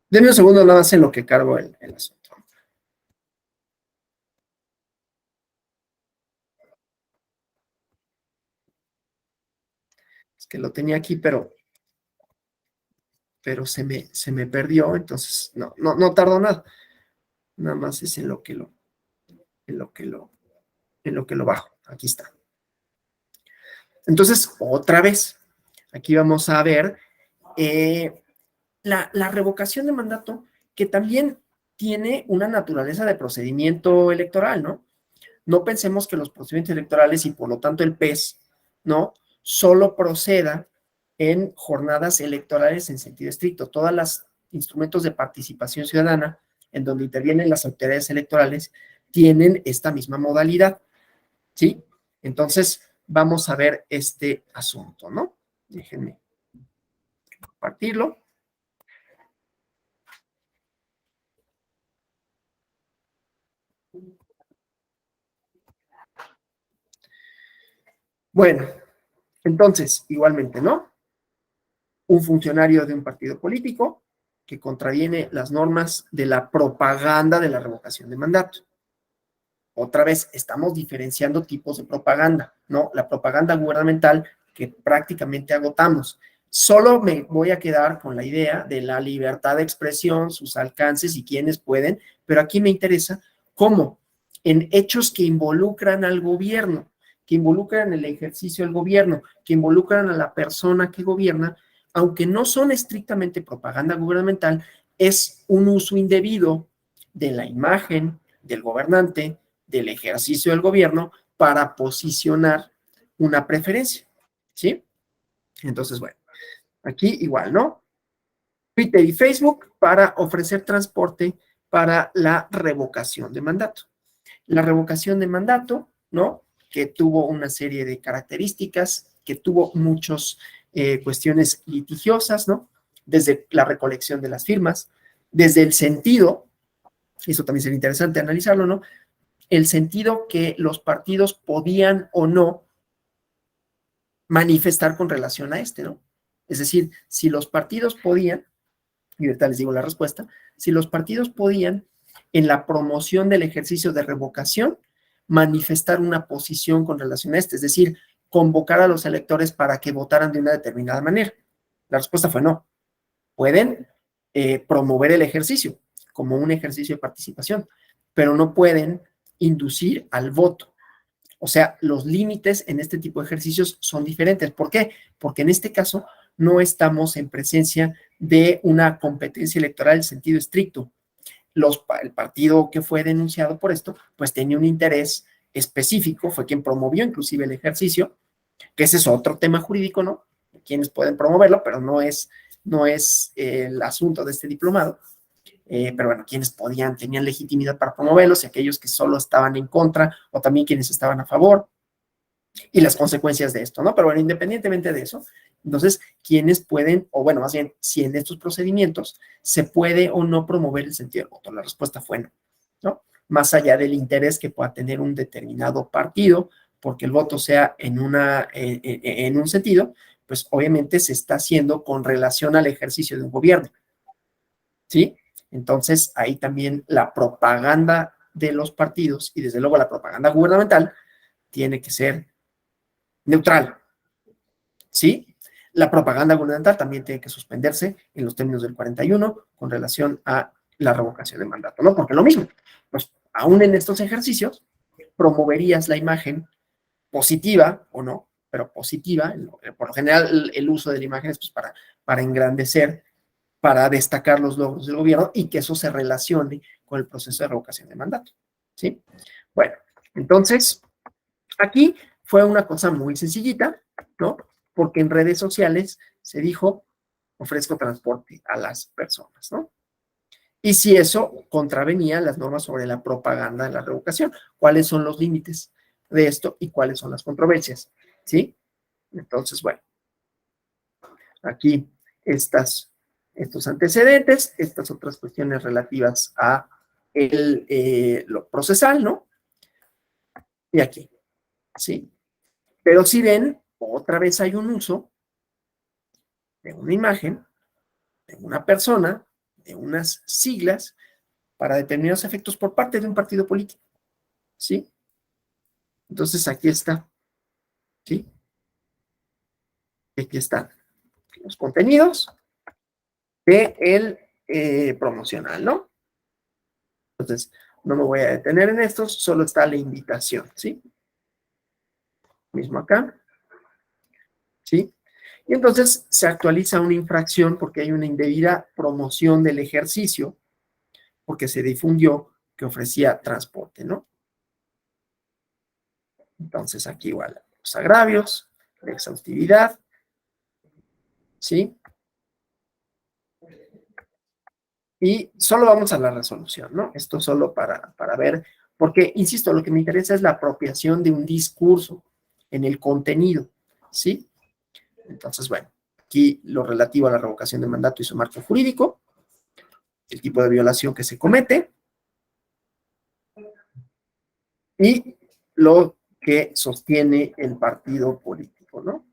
Denme un segundo nada más en lo que cargo el asunto. Es que lo tenía aquí, pero se me perdió, entonces no tardó nada. Nada más es en lo que lo bajo. Aquí está. Entonces, otra vez, aquí vamos a ver la revocación de mandato, que también tiene una naturaleza de procedimiento electoral, ¿no? No pensemos que los procedimientos electorales y por lo tanto el PES, ¿no? Solo proceda en jornadas electorales en sentido estricto. Todos los instrumentos de participación ciudadana en donde intervienen las autoridades electorales tienen esta misma modalidad, ¿sí? Entonces, vamos a ver este asunto, ¿no? Déjenme compartirlo. Bueno, entonces, igualmente, ¿no? Un funcionario de un partido político que contraviene las normas de la propaganda de la revocación de mandato. Otra vez, estamos diferenciando tipos de propaganda, ¿no? La propaganda gubernamental que prácticamente agotamos. Solo me voy a quedar con la idea de la libertad de expresión, sus alcances y quienes pueden, pero aquí me interesa cómo en hechos que involucran al gobierno, que involucran el ejercicio del gobierno, que involucran a la persona que gobierna, aunque no son estrictamente propaganda gubernamental, es un uso indebido de la imagen del gobernante, del ejercicio del gobierno, para posicionar una preferencia, ¿sí? Entonces, bueno, aquí igual, ¿no? Twitter y Facebook para ofrecer transporte para la revocación de mandato. La revocación de mandato, ¿no? Que tuvo una serie de características, que tuvo muchas cuestiones litigiosas, ¿no? Desde la recolección de las firmas, desde el sentido, eso también sería interesante analizarlo, ¿no? El sentido que los partidos podían o no manifestar con relación a ¿no? Es decir, si los partidos podían, y ahorita les digo la respuesta, si los partidos podían, en la promoción del ejercicio de revocación, manifestar una posición con relación a es decir, convocar a los electores para que votaran de una determinada manera. La respuesta fue no. Pueden promover el ejercicio como un ejercicio de participación, pero no pueden inducir al voto. O sea, los límites en este tipo de ejercicios son diferentes. ¿Por qué? Porque en este caso no estamos en presencia de una competencia electoral en sentido estricto. El partido que fue denunciado por esto, pues tenía un interés específico, fue quien promovió inclusive el ejercicio, que ese es otro tema jurídico, ¿no? Quienes pueden promoverlo, pero no es el asunto de este diplomado. Pero bueno, quienes tenían legitimidad para promoverlos y aquellos que solo estaban en contra o también quienes estaban a favor y las consecuencias de esto, ¿no? Pero bueno, independientemente de eso, entonces, ¿quiénes pueden, o bueno, más bien, si en estos procedimientos se puede o no promover el sentido del voto? La respuesta fue no, ¿no? Más allá del interés que pueda tener un determinado partido, porque el voto sea en un sentido, pues obviamente se está haciendo con relación al ejercicio de un gobierno, ¿sí? Entonces, ahí también la propaganda de los partidos y desde luego la propaganda gubernamental tiene que ser neutral, ¿sí? La propaganda gubernamental también tiene que suspenderse en los términos del 41 con relación a la revocación de mandato, ¿no? Porque lo mismo, pues aún en estos ejercicios promoverías la imagen positiva o no pero positiva. Por lo general, el uso de la imagen es pues, para engrandecer, para destacar los logros del gobierno y que eso se relacione con el proceso de revocación de mandato. ¿Sí? Bueno, entonces, aquí fue una cosa muy sencillita, ¿no? Porque en redes sociales se dijo, ofrezco transporte a las personas, ¿no? Y si eso contravenía las normas sobre la propaganda de la revocación, ¿cuáles son los límites de esto y cuáles son las controversias? ¿Sí? Entonces, bueno, aquí estos antecedentes, estas otras cuestiones relativas a lo procesal, ¿no? Y aquí, ¿sí? Pero si ven, otra vez hay un uso de una imagen, de una persona, de unas siglas para determinados efectos por parte de un partido político, ¿sí? Entonces aquí está, ¿sí? Aquí están los contenidos de el promocional, ¿no? Entonces, no me voy a detener en estos, solo está la invitación, ¿sí? Mismo acá, ¿sí? Y entonces se actualiza una infracción porque hay una indebida promoción del ejercicio, porque se difundió que ofrecía transporte, ¿no? Entonces aquí igual, los agravios, la exhaustividad, ¿sí? Y solo vamos a la resolución, ¿no? Esto solo para ver, porque, insisto, lo que me interesa es la apropiación de un discurso en el contenido, ¿sí? Entonces, bueno, aquí lo relativo a la revocación de mandato y su marco jurídico, el tipo de violación que se comete y lo que sostiene el partido político, ¿no?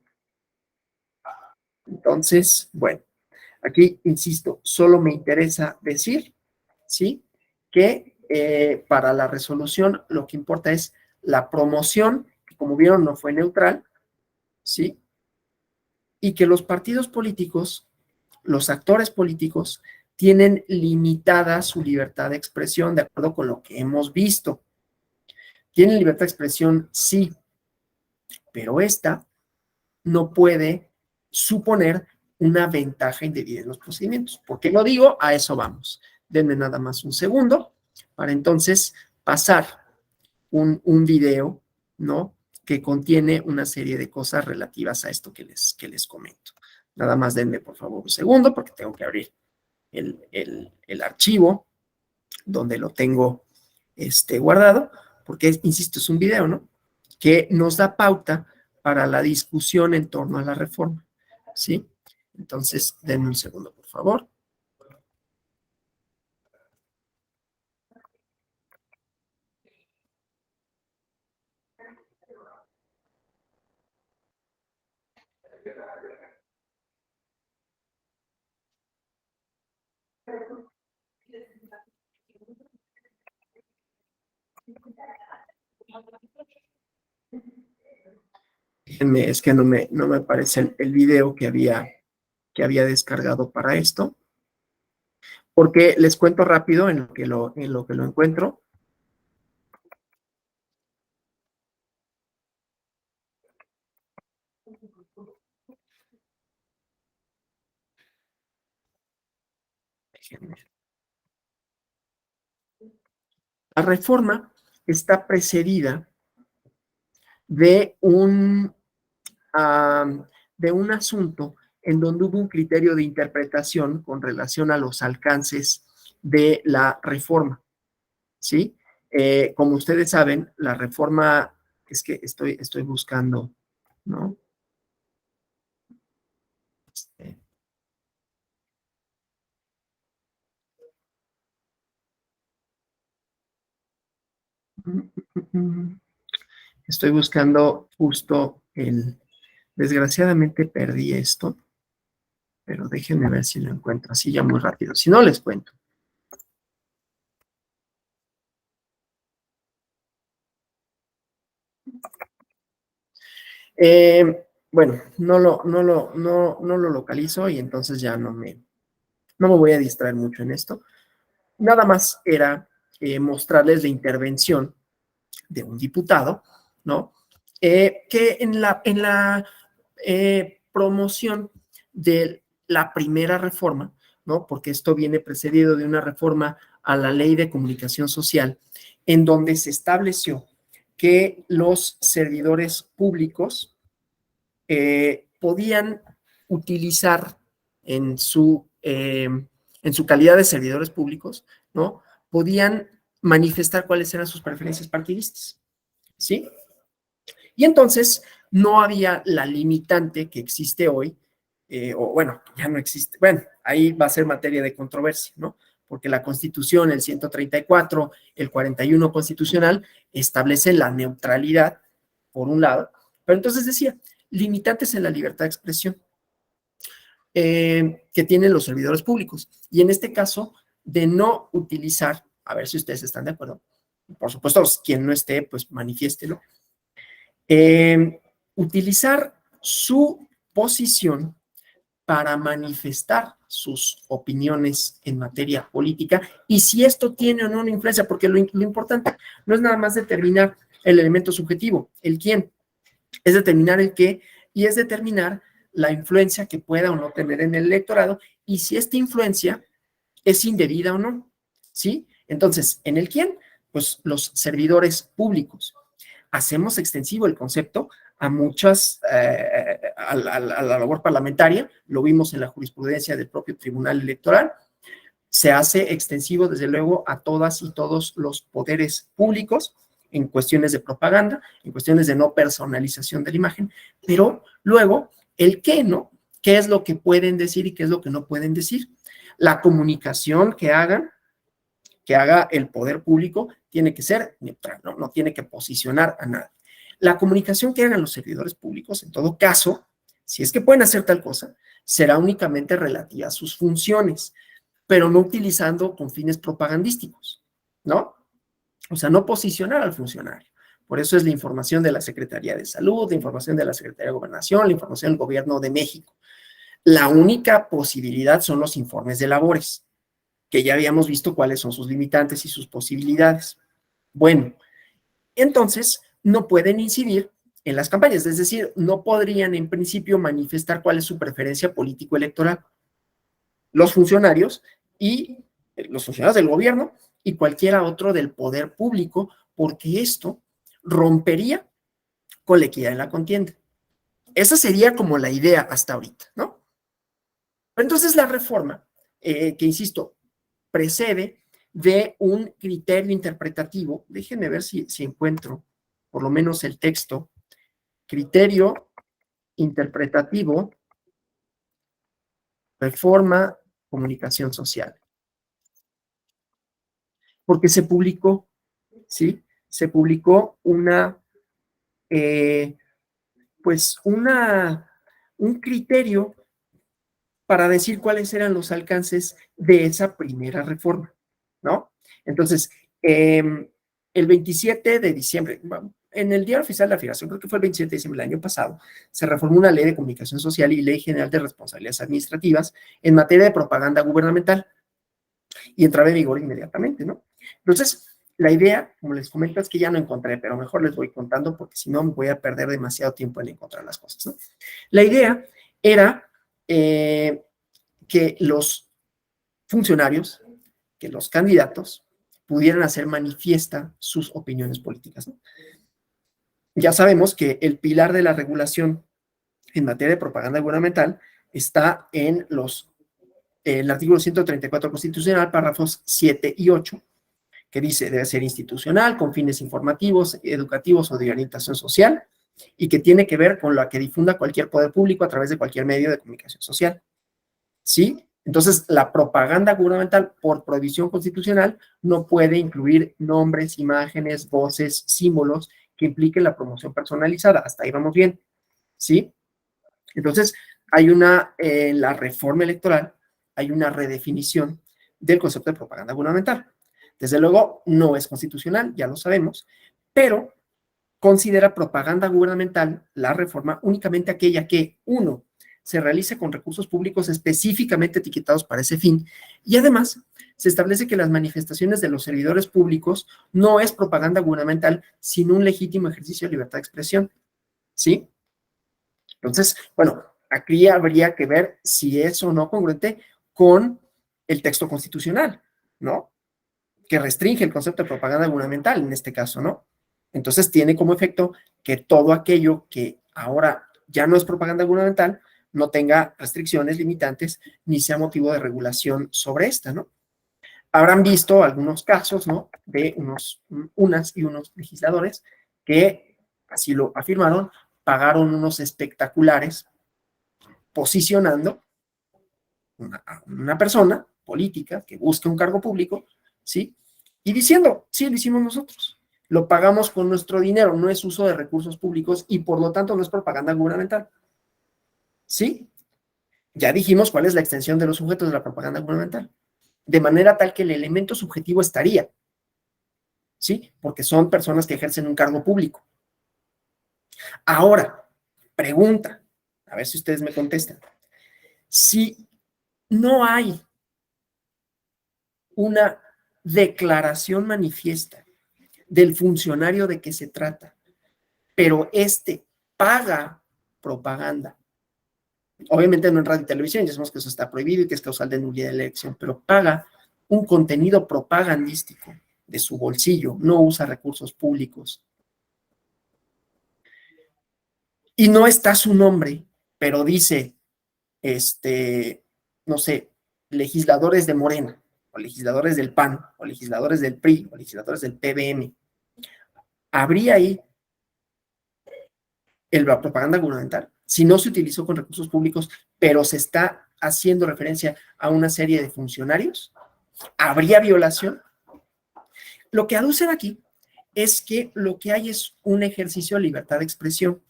Entonces, bueno, aquí, insisto, solo me interesa decir, ¿sí? Que para la resolución lo que importa es la promoción, que como vieron no fue neutral, ¿sí? Y que los partidos políticos, los actores políticos, tienen limitada su libertad de expresión, de acuerdo con lo que hemos visto. Tienen libertad de expresión, sí, pero esta no puede suponer una ventaja indebida en los procedimientos. ¿Por qué lo digo? A eso vamos. Denme nada más un segundo para entonces pasar un video, ¿no? Que contiene una serie de cosas relativas a esto que les comento. Nada más denme, por favor, un segundo porque tengo que abrir el archivo donde lo tengo guardado, porque, insisto, es un video, ¿no? Que nos da pauta para la discusión en torno a la reforma, ¿sí? Entonces, denme un segundo, por favor. Déjenme, es que no me aparece el video que había descargado para esto, porque les cuento rápido en lo que lo encuentro. Déjenme. La reforma está precedida de un asunto en donde hubo un criterio de interpretación con relación a los alcances de la reforma, ¿sí? Como ustedes saben, la reforma, es que estoy buscando, ¿no? Este, Estoy buscando justo desgraciadamente perdí esto, pero déjenme ver si lo encuentro así ya muy rápido. Si no, les cuento. Bueno, no lo localizo y entonces ya no me voy a distraer mucho en esto. Nada más era mostrarles la intervención de un diputado, ¿no? que en la promoción de la primera reforma, ¿no? Porque esto viene precedido de una reforma a la Ley de Comunicación Social, en donde se estableció que los servidores públicos podían utilizar en su calidad de servidores públicos, ¿no? Podían manifestar cuáles eran sus preferencias partidistas, ¿sí? Y entonces no había la limitante que existe hoy, o bueno, ya no existe. Bueno, ahí va a ser materia de controversia, ¿no? Porque la Constitución, el 134, el 41 constitucional, establecen la neutralidad, por un lado, pero entonces decía, limitantes en la libertad de expresión que tienen los servidores públicos. Y en este caso, de no utilizar, a ver si ustedes están de acuerdo, por supuesto, quien no esté, pues manifiéstelo, utilizar su posición para manifestar sus opiniones en materia política y si esto tiene o no una influencia, porque lo importante no es nada más determinar el elemento subjetivo, el quién, es determinar el qué y es determinar la influencia que pueda o no tener en el electorado y si esta influencia es indebida o no, ¿sí? Entonces, en el quién, pues los servidores públicos. Hacemos extensivo el concepto a muchas, a la labor parlamentaria, lo vimos en la jurisprudencia del propio Tribunal Electoral, se hace extensivo desde luego a todas y todos los poderes públicos en cuestiones de propaganda, en cuestiones de no personalización de la imagen, pero luego el qué, ¿no? ¿Qué es lo que pueden decir y qué es lo que no pueden decir? La comunicación que haga el poder público tiene que ser neutral, ¿no? No tiene que posicionar a nadie. La comunicación que hagan los servidores públicos, en todo caso, si es que pueden hacer tal cosa, será únicamente relativa a sus funciones, pero no utilizando con fines propagandísticos, ¿no? O sea, no posicionar al funcionario. Por eso es la información de la Secretaría de Salud, la información de la Secretaría de Gobernación, la información del Gobierno de México. La única posibilidad son los informes de labores, que ya habíamos visto cuáles son sus limitantes y sus posibilidades. Bueno, entonces no pueden incidir en las campañas, es decir, no podrían en principio manifestar cuál es su preferencia político-electoral. Los funcionarios del gobierno y cualquiera otro del poder público, porque esto rompería con la equidad en la contienda. Esa sería como la idea hasta ahorita, ¿no? Pero entonces la reforma, que insisto, precede de un criterio interpretativo. Déjenme ver si encuentro por lo menos el texto. Criterio interpretativo, reforma, comunicación social. Porque se publicó, ¿sí? Se publicó un criterio para decir cuáles eran los alcances de esa primera reforma, ¿no? Entonces, el 27 de diciembre, en el Diario Oficial de la Federación, creo que fue el 27 de diciembre del año pasado, se reformó una ley de comunicación social y ley general de responsabilidades administrativas en materia de propaganda gubernamental y entraba en vigor inmediatamente, ¿no? Entonces, la idea, como les comento, es que ya no encontré, pero mejor les voy contando porque si no me voy a perder demasiado tiempo en encontrar las cosas, ¿no? La idea era que los funcionarios, que los candidatos pudieran hacer manifiesta sus opiniones políticas, ¿no? Ya sabemos que el pilar de la regulación en materia de propaganda gubernamental está en el artículo 134 constitucional, párrafos 7 y 8, que dice debe ser institucional, con fines informativos, educativos o de orientación social, y que tiene que ver con la que difunda cualquier poder público a través de cualquier medio de comunicación social. ¿Sí? Entonces, la propaganda gubernamental, por prohibición constitucional, no puede incluir nombres, imágenes, voces, símbolos que impliquen la promoción personalizada. Hasta ahí vamos bien. ¿Sí? Entonces, en la reforma electoral, hay una redefinición del concepto de propaganda gubernamental. Desde luego, no es constitucional, ya lo sabemos, pero considera propaganda gubernamental la reforma únicamente aquella que, uno, se realice con recursos públicos específicamente etiquetados para ese fin, y además se establece que las manifestaciones de los servidores públicos no es propaganda gubernamental, sino un legítimo ejercicio de libertad de expresión. ¿sí? Entonces, bueno, aquí habría que ver si es o no congruente con el texto constitucional, ¿no? Que restringe el concepto de propaganda gubernamental en este caso, ¿no? Entonces tiene como efecto que todo aquello que ahora ya no es propaganda gubernamental no tenga restricciones limitantes ni sea motivo de regulación sobre esta, ¿no? Habrán visto algunos casos, ¿no? De unas y unos legisladores que, así lo afirmaron, pagaron unos espectaculares posicionando una persona política que busca un cargo público, ¿sí? Y diciendo, sí, lo hicimos nosotros. Lo pagamos con nuestro dinero, no es uso de recursos públicos y por lo tanto no es propaganda gubernamental. ¿Sí? Ya dijimos cuál es la extensión de los sujetos de la propaganda gubernamental. De manera tal que el elemento subjetivo estaría, ¿sí? Porque son personas que ejercen un cargo público. Ahora, pregunta, a ver si ustedes me contestan. Si no hay una declaración manifiesta del funcionario de que se trata, pero este paga propaganda. Obviamente no en radio y televisión, ya sabemos que eso está prohibido y que es causal de nulidad de la elección, pero paga un contenido propagandístico de su bolsillo, no usa recursos públicos. Y no está su nombre, pero dice, no sé, legisladores de Morena, o legisladores del PAN, o legisladores del PRI, o legisladores del PBM. ¿Habría ahí la propaganda gubernamental? Si no se utilizó con recursos públicos, pero se está haciendo referencia a una serie de funcionarios, ¿habría violación? Lo que aducen aquí es que lo que hay es un ejercicio de libertad de expresión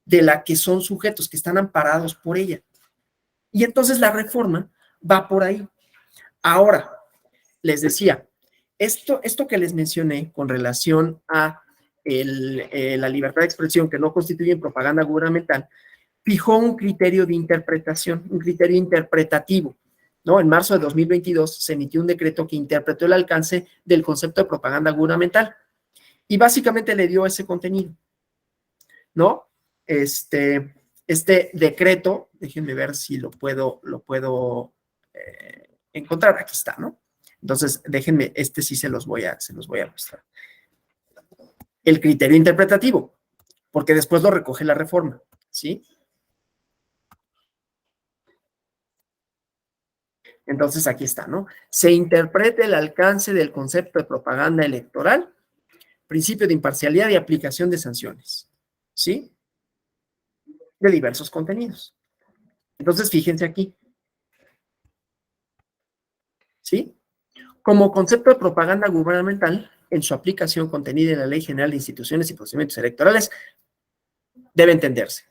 de la que son sujetos, que están amparados por ella. Y entonces la reforma va por ahí. Ahora, les decía, esto que les mencioné con relación a la libertad de expresión que no constituye propaganda gubernamental, fijó un criterio de interpretación, un criterio interpretativo, ¿no? En marzo de 2022 se emitió un decreto que interpretó el alcance del concepto de propaganda gubernamental y básicamente le dio ese contenido, ¿no? Este decreto, déjenme ver si lo puedo encontrar, aquí está, ¿no? Entonces, déjenme, sí se los voy a mostrar. El criterio interpretativo, porque después lo recoge la reforma, ¿sí? Entonces, aquí está, ¿no? Se interpreta el alcance del concepto de propaganda electoral, principio de imparcialidad y aplicación de sanciones, ¿sí? De diversos contenidos. Entonces, fíjense aquí, ¿sí? Como concepto de propaganda gubernamental, en su aplicación contenida en la Ley General de Instituciones y Procedimientos Electorales, debe entenderse.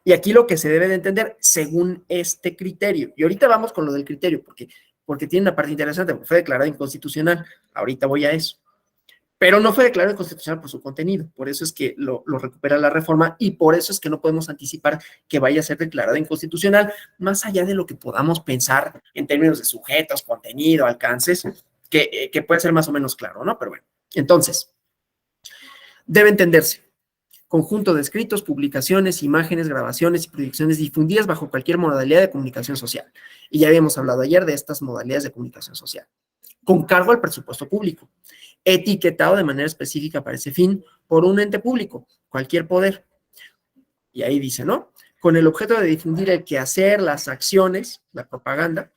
Y aquí lo que se debe de entender según este criterio. Y ahorita vamos con lo del criterio, porque tiene una parte interesante, porque fue declarado inconstitucional. Ahorita voy a eso. Pero no fue declarado inconstitucional por su contenido. Por eso es que lo recupera la reforma y por eso es que no podemos anticipar que vaya a ser declarado inconstitucional, más allá de lo que podamos pensar en términos de sujetos, contenido, alcances, que puede ser más o menos claro, ¿no? Pero bueno, entonces, debe entenderse. Conjunto de escritos, publicaciones, imágenes, grabaciones y proyecciones difundidas bajo cualquier modalidad de comunicación social. Y ya habíamos hablado ayer de estas modalidades de comunicación social. Con cargo al presupuesto público, etiquetado de manera específica para ese fin por un ente público, cualquier poder. Y ahí dice, ¿no? Con el objeto de difundir el quehacer, las acciones, la propaganda,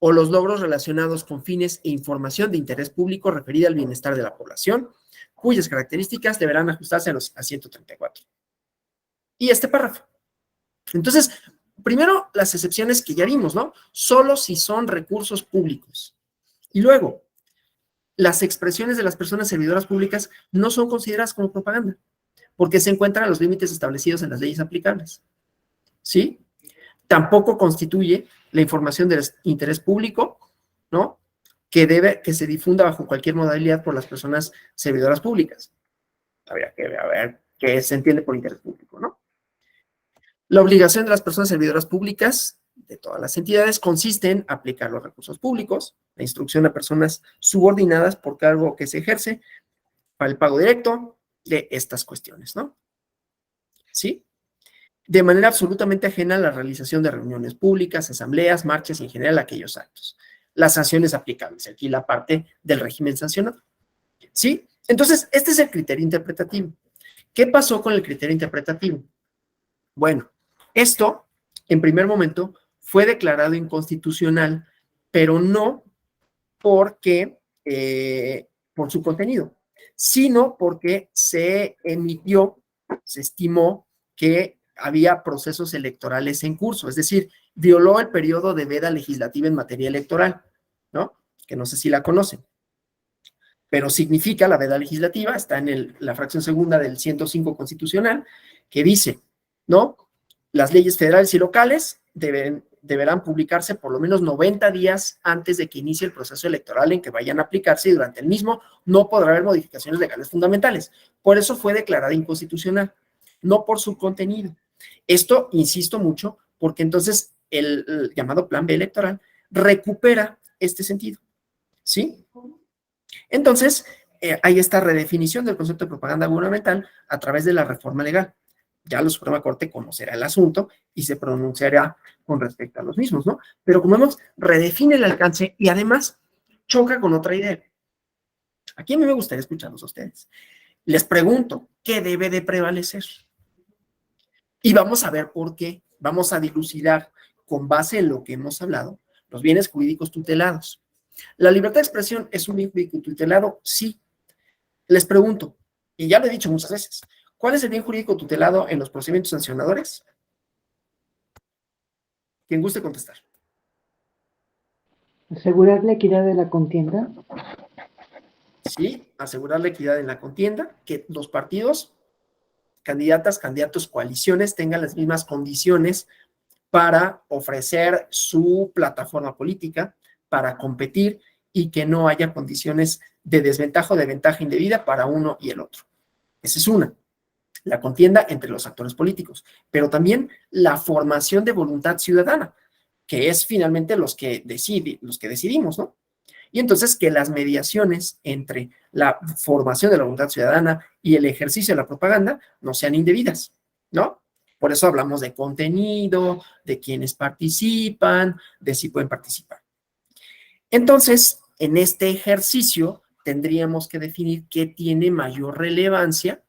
o los logros relacionados con fines e información de interés público referida al bienestar de la población, cuyas características deberán ajustarse a 134. Y este párrafo. Entonces, primero, las excepciones que ya vimos, ¿no? Solo si son recursos públicos. Y luego, las expresiones de las personas servidoras públicas no son consideradas como propaganda, porque se encuentran a los límites establecidos en las leyes aplicables. ¿Sí? Tampoco constituye la información de interés público, ¿no? Que se difunda bajo cualquier modalidad por las personas servidoras públicas. Habría que ver qué se entiende por interés público, ¿no? La obligación de las personas servidoras públicas de todas las entidades consiste en aplicar los recursos públicos, la instrucción a personas subordinadas por cargo que se ejerce para el pago directo de estas cuestiones, ¿no? ¿Sí? De manera absolutamente ajena a la realización de reuniones públicas, asambleas, marchas y en general aquellos actos. Las sanciones aplicables, aquí la parte del régimen sancionado. ¿Sí? Entonces, este es el criterio interpretativo. ¿Qué pasó con el criterio interpretativo? Bueno, esto, en primer momento, fue declarado inconstitucional, pero no porque, por su contenido, sino porque se emitió, se estimó que había procesos electorales en curso, es decir, violó el periodo de veda legislativa en materia electoral, ¿no? Que no sé si la conocen, pero significa la veda legislativa, está en la fracción segunda del 105 constitucional, que dice, ¿no? Las leyes federales y locales deberán publicarse por lo menos 90 días antes de que inicie el proceso electoral en que vayan a aplicarse y durante el mismo no podrá haber modificaciones legales fundamentales. Por eso fue declarada inconstitucional, no por su contenido. Esto, insisto mucho, porque entonces el llamado Plan B electoral recupera este sentido, ¿sí? Entonces, hay esta redefinición del concepto de propaganda gubernamental a través de la reforma legal. Ya la Suprema Corte conocerá el asunto y se pronunciará con respecto a los mismos, ¿no? Pero como vemos, redefine el alcance y además choca con otra idea. Aquí a mí me gustaría escucharlos a ustedes. Les pregunto, ¿qué debe de prevalecer? Y vamos a ver por qué. Vamos a dilucidar, con base en lo que hemos hablado, los bienes jurídicos tutelados. ¿La libertad de expresión es un bien jurídico tutelado? Sí. Les pregunto, y ya lo he dicho muchas veces, ¿cuál es el bien jurídico tutelado en los procedimientos sancionadores? Quien guste contestar. Asegurar la equidad de la contienda. Sí, asegurar la equidad en la contienda, que los partidos, candidatas, candidatos, coaliciones tengan las mismas condiciones para ofrecer su plataforma política, para competir y que no haya condiciones de desventaja o de ventaja indebida para uno y el otro. Esa es una, la contienda entre los actores políticos, pero también la formación de voluntad ciudadana, que es finalmente los que decidimos, ¿no? Y entonces que las mediaciones entre la formación de la voluntad ciudadana y el ejercicio de la propaganda no sean indebidas, ¿no? Por eso hablamos de contenido, de quienes participan, de si pueden participar. Entonces, en este ejercicio tendríamos que definir qué tiene mayor relevancia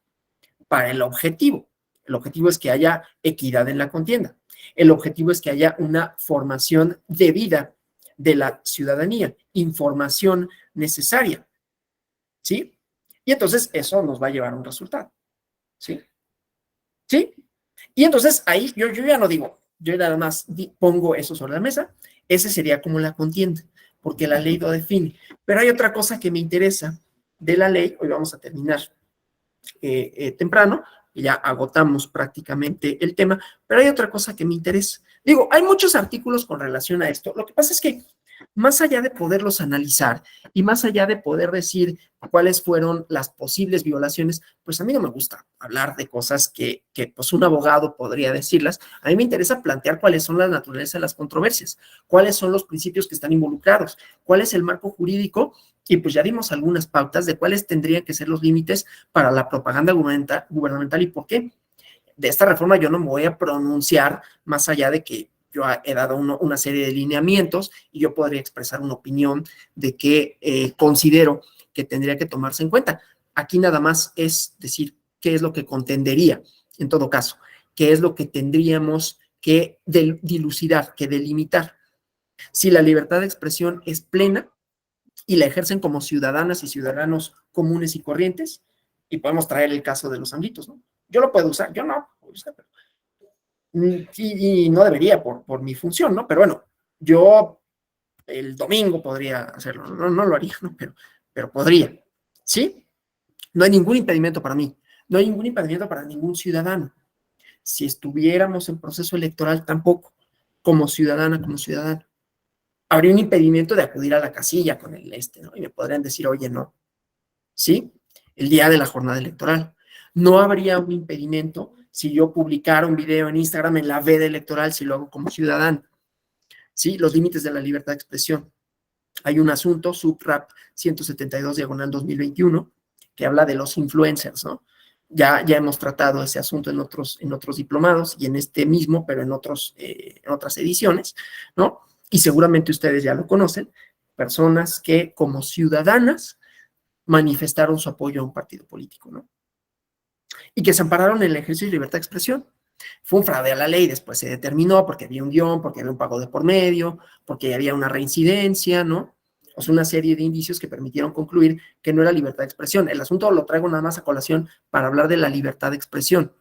para el objetivo. El objetivo es que haya equidad en la contienda. El objetivo es que haya una formación debida de la ciudadanía, información necesaria, ¿sí? Y entonces eso nos va a llevar a un resultado, ¿sí? ¿Sí? Y entonces ahí yo ya no digo, yo nada más pongo eso sobre la mesa, ese sería como la contienda, porque la ley lo define. Pero hay otra cosa que me interesa de la ley, hoy vamos a terminar temprano, ya agotamos prácticamente el tema, pero hay otra cosa que me interesa. Digo, hay muchos artículos con relación a esto. Lo que pasa es que más allá de poderlos analizar y más allá de poder decir cuáles fueron las posibles violaciones, pues a mí no me gusta hablar de cosas que pues un abogado podría decirlas. A mí me interesa plantear cuáles son las naturalezas de las controversias, cuáles son los principios que están involucrados, cuál es el marco jurídico y pues ya dimos algunas pautas de cuáles tendrían que ser los límites para la propaganda gubernamental y por qué. De esta reforma yo no me voy a pronunciar más allá de que yo he dado una serie de lineamientos y yo podría expresar una opinión de que considero que tendría que tomarse en cuenta. Aquí nada más es decir qué es lo que contendería, en todo caso, qué es lo que tendríamos que dilucidar, que delimitar. Si la libertad de expresión es plena y la ejercen como ciudadanas y ciudadanos comunes y corrientes, y podemos traer el caso de los amiguitos, ¿no? Yo lo puedo usar, yo no, pero y no debería por mi función, ¿no? Pero bueno, yo el domingo podría hacerlo, no lo haría, ¿no? Pero podría, ¿sí? No hay ningún impedimento para mí, no hay ningún impedimento para ningún ciudadano. Si estuviéramos en proceso electoral tampoco, como ciudadana, como ciudadano. Habría un impedimento de acudir a la casilla con el ¿no? Y me podrían decir, oye, no, ¿sí? El día de la jornada electoral. No habría un impedimento si yo publicara un video en Instagram en la veda electoral, si lo hago como ciudadano, ¿sí? Los límites de la libertad de expresión. Hay un asunto, SUBRAP 172, diagonal 2021, que habla de los influencers, ¿no? Ya hemos tratado ese asunto en otros diplomados y en este mismo, pero en otras ediciones, ¿no? Y seguramente ustedes ya lo conocen, personas que como ciudadanas manifestaron su apoyo a un partido político, ¿no? Y que se ampararon en el ejercicio de libertad de expresión. Fue un fraude a la ley, después se determinó porque había un guión, porque había un pago de por medio, porque había una reincidencia, ¿no? O sea, una serie de indicios que permitieron concluir que no era libertad de expresión. El asunto lo traigo nada más a colación para hablar de la libertad de expresión.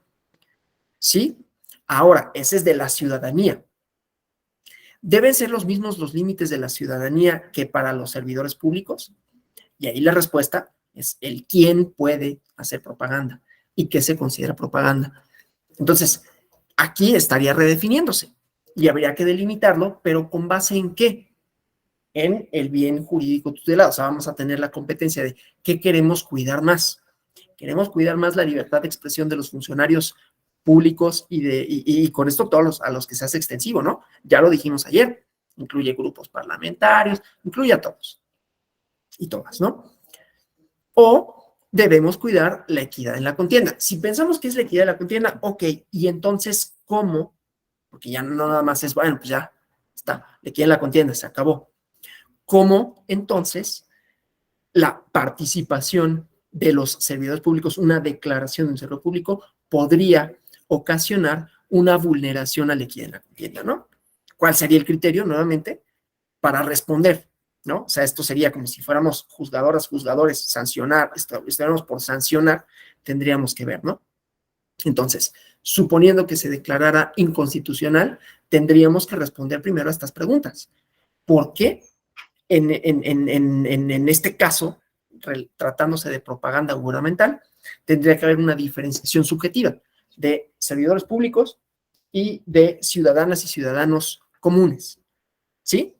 ¿Sí? Ahora, ese es de la ciudadanía. ¿Deben ser los mismos los límites de la ciudadanía que para los servidores públicos? Y ahí la respuesta es el quién puede hacer propaganda y qué se considera propaganda. Entonces, aquí estaría redefiniéndose y habría que delimitarlo, pero ¿con base en qué? En el bien jurídico tutelado. O sea, vamos a tener la competencia de qué queremos cuidar más. Queremos cuidar más la libertad de expresión de los funcionarios públicos y con esto todos a los que se hace extensivo, ¿no? Ya lo dijimos ayer, incluye grupos parlamentarios, incluye a todos y todas, ¿no? O debemos cuidar la equidad en la contienda. Si pensamos que es la equidad en la contienda, ok, y entonces, ¿cómo? Porque ya no nada más es, bueno, pues ya está, la equidad en la contienda, se acabó. ¿Cómo entonces la participación de los servidores públicos, una declaración de un servidor público, podría ocasionar una vulneración a la equidad en la contienda, ¿no? ¿Cuál sería el criterio, nuevamente, para responder, ¿no? O sea, esto sería como si fuéramos juzgadoras, juzgadores, sancionar, estuviéramos por sancionar, tendríamos que ver, ¿no? Entonces, suponiendo que se declarara inconstitucional, tendríamos que responder primero a estas preguntas. ¿Por qué en este caso, tratándose de propaganda gubernamental, tendría que haber una diferenciación subjetiva de servidores públicos y de ciudadanas y ciudadanos comunes? ¿Sí?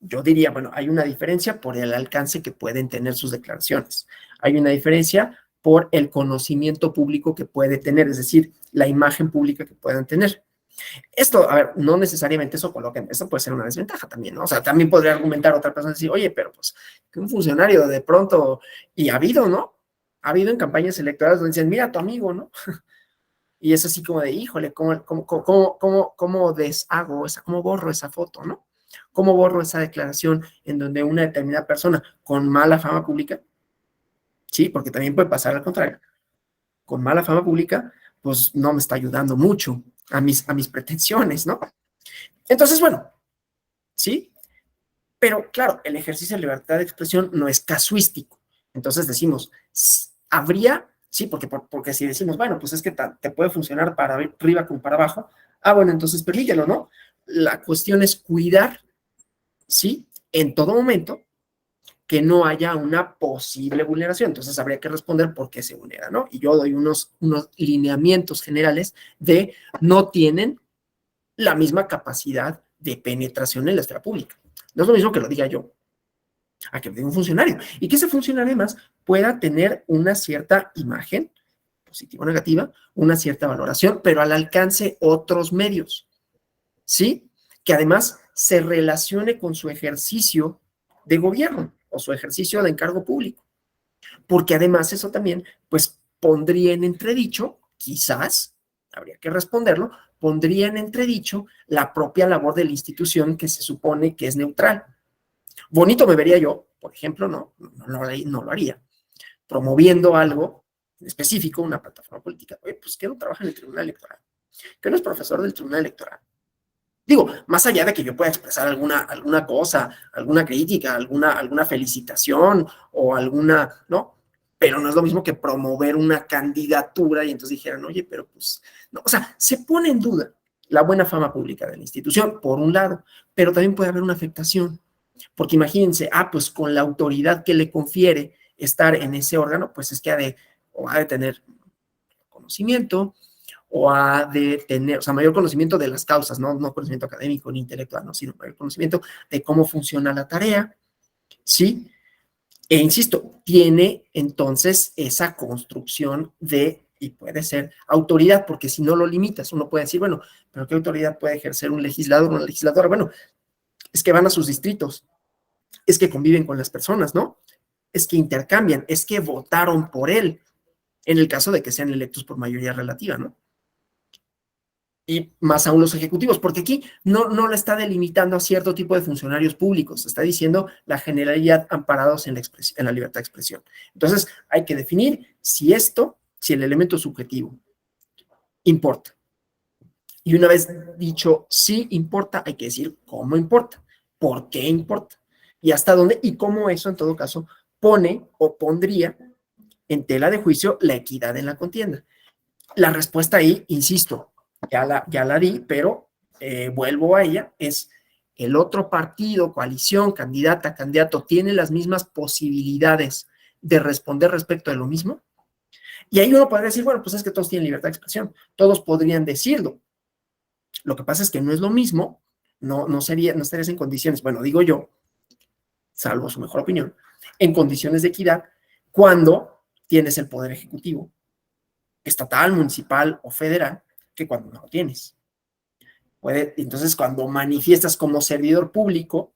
Yo diría, bueno, hay una diferencia por el alcance que pueden tener sus declaraciones. Hay una diferencia por el conocimiento público que puede tener, es decir, la imagen pública que puedan tener. Esto, a ver, no necesariamente eso coloquen, esto puede ser una desventaja también, ¿no? O sea, también podría argumentar otra persona y decir, oye, pero pues que un funcionario de pronto, y ha habido, ¿no? Ha habido en campañas electorales donde dicen, mira a tu amigo, ¿no? Y es así como de, híjole, ¿cómo deshago esa, cómo borro esa foto, ¿no? ¿Cómo borro esa declaración en donde una determinada persona con mala fama pública, sí, porque también puede pasar al contrario, con mala fama pública, pues no me está ayudando mucho a mis pretensiones, ¿no? Entonces, bueno, ¿sí? Pero claro, el ejercicio de libertad de expresión no es casuístico. Entonces decimos, habría, sí, porque si decimos, bueno, pues es que te puede funcionar para arriba como para abajo, bueno, entonces permítelo, ¿no? La cuestión es cuidar, ¿sí? En todo momento, que no haya una posible vulneración. Entonces habría que responder por qué se vulnera, ¿no? Y yo doy unos lineamientos generales de no tienen la misma capacidad de penetración en la esfera pública. No es lo mismo que lo diga yo, a que lo diga un funcionario. Y que ese funcionario además pueda tener una cierta imagen, positiva o negativa, una cierta valoración, pero al alcance otros medios, ¿sí? Que además se relacione con su ejercicio de gobierno o su ejercicio de encargo público. Porque además eso también, pues, pondría en entredicho, quizás, habría que responderlo, pondría en entredicho la propia labor de la institución que se supone que es neutral. Bonito me vería yo, por ejemplo, no lo haría, promoviendo algo específico, una plataforma política. Oye, pues que no trabaja en el Tribunal Electoral, que no es profesor del Tribunal Electoral. Digo, más allá de que yo pueda expresar alguna cosa, alguna crítica, alguna felicitación o alguna, ¿no? Pero no es lo mismo que promover una candidatura y entonces dijeran, oye, pero pues, no, o sea, se pone en duda la buena fama pública de la institución, por un lado, pero también puede haber una afectación, porque imagínense, pues con la autoridad que le confiere estar en ese órgano, pues es que ha de tener conocimiento, o ha de tener, o sea, mayor conocimiento de las causas, no conocimiento académico ni intelectual, no, sino mayor conocimiento de cómo funciona la tarea, ¿sí? E insisto, tiene entonces esa construcción y puede ser autoridad, porque si no lo limitas, uno puede decir, bueno, pero ¿qué autoridad puede ejercer un legislador o una legisladora? Bueno, es que van a sus distritos, es que conviven con las personas, ¿no? Es que intercambian, es que votaron por él, en el caso de que sean electos por mayoría relativa, ¿no? Y más aún los ejecutivos, porque aquí no le está delimitando a cierto tipo de funcionarios públicos, está diciendo la generalidad amparados en la libertad de expresión. Entonces, hay que definir si el elemento subjetivo importa. Y una vez dicho sí importa, hay que decir cómo importa, por qué importa, y hasta dónde, y cómo eso, en todo caso, pone o pondría en tela de juicio la equidad en la contienda. La respuesta ahí, insisto, ya la di, pero vuelvo a ella, es el otro partido, coalición, candidata, candidato, tiene las mismas posibilidades de responder respecto a lo mismo. Y ahí uno podría decir, bueno, pues es que todos tienen libertad de expresión, todos podrían decirlo. Lo que pasa es que no es lo mismo, no estarías en condiciones, bueno, digo yo, salvo su mejor opinión, en condiciones de equidad, cuando tienes el poder ejecutivo, estatal, municipal o federal, que cuando no lo tienes. Entonces, cuando manifiestas como servidor público,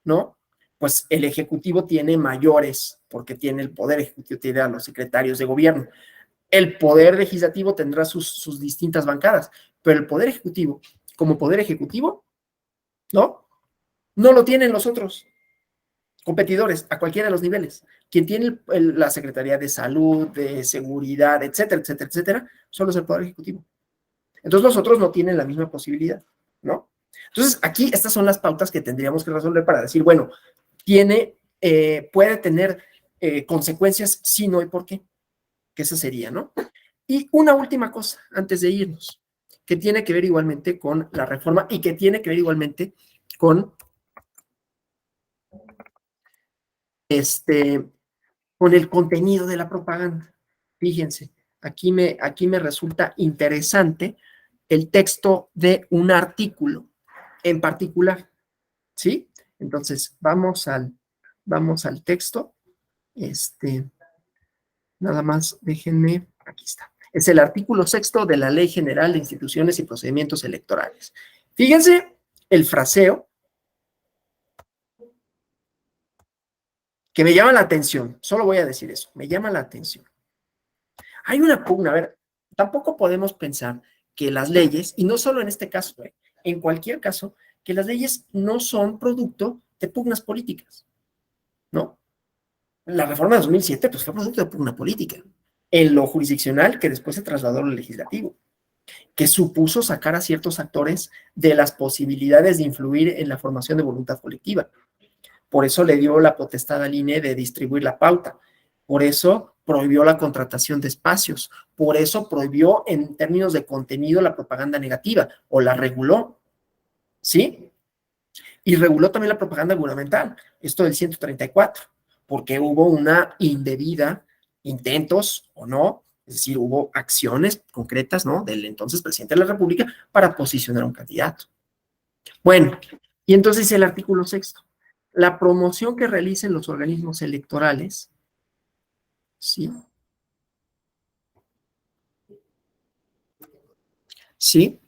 ¿no? Pues el ejecutivo tiene mayores, porque tiene el poder ejecutivo, tiene a los secretarios de gobierno. El poder legislativo tendrá sus distintas bancadas, pero el poder ejecutivo, como poder ejecutivo, ¿no? No lo tienen los otros competidores a cualquiera de los niveles. Quien tiene la Secretaría de Salud, de Seguridad, etcétera, etcétera, etcétera, solo es el poder ejecutivo. Entonces los otros no tienen la misma posibilidad, ¿no? Entonces aquí estas son las pautas que tendríamos que resolver para decir, bueno, puede tener consecuencias si no y por qué, que eso sería, ¿no? Y una última cosa antes de irnos, que tiene que ver igualmente con la reforma y que tiene que ver igualmente con con el contenido de la propaganda. Fíjense, aquí me resulta interesante el texto de un artículo en particular, ¿sí? Entonces, vamos al texto. Nada más, déjenme, aquí está. Es el artículo 6 de la Ley General de Instituciones y Procedimientos Electorales. Fíjense el fraseo que me llama la atención. Solo voy a decir eso, me llama la atención. Hay una pugna, a ver, tampoco podemos pensar que las leyes, y no solo en este caso, en cualquier caso, que las leyes no son producto de pugnas políticas, ¿no? La reforma de 2007 pues, fue producto de pugna política, en lo jurisdiccional que después se trasladó a lo legislativo, que supuso sacar a ciertos actores de las posibilidades de influir en la formación de voluntad colectiva. Por eso le dio la potestad al INE de distribuir la pauta. Por eso prohibió la contratación de espacios. Por eso prohibió en términos de contenido la propaganda negativa o la reguló. ¿Sí? Y reguló también la propaganda gubernamental. Esto del 134, porque hubo una indebida, intentos o no, es decir, hubo acciones concretas, ¿no? Del entonces presidente de la República para posicionar a un candidato. Bueno, y entonces dice el artículo 6, la promoción que realicen los organismos electorales, ¿sí? ¿Sí?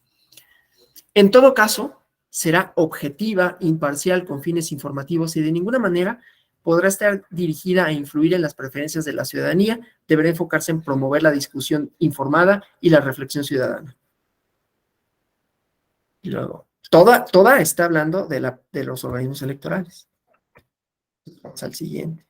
En todo caso, será objetiva, imparcial, con fines informativos y de ninguna manera podrá estar dirigida a influir en las preferencias de la ciudadanía, deberá enfocarse en promover la discusión informada y la reflexión ciudadana. Y luego, toda está hablando de los organismos electorales. Vamos al siguiente.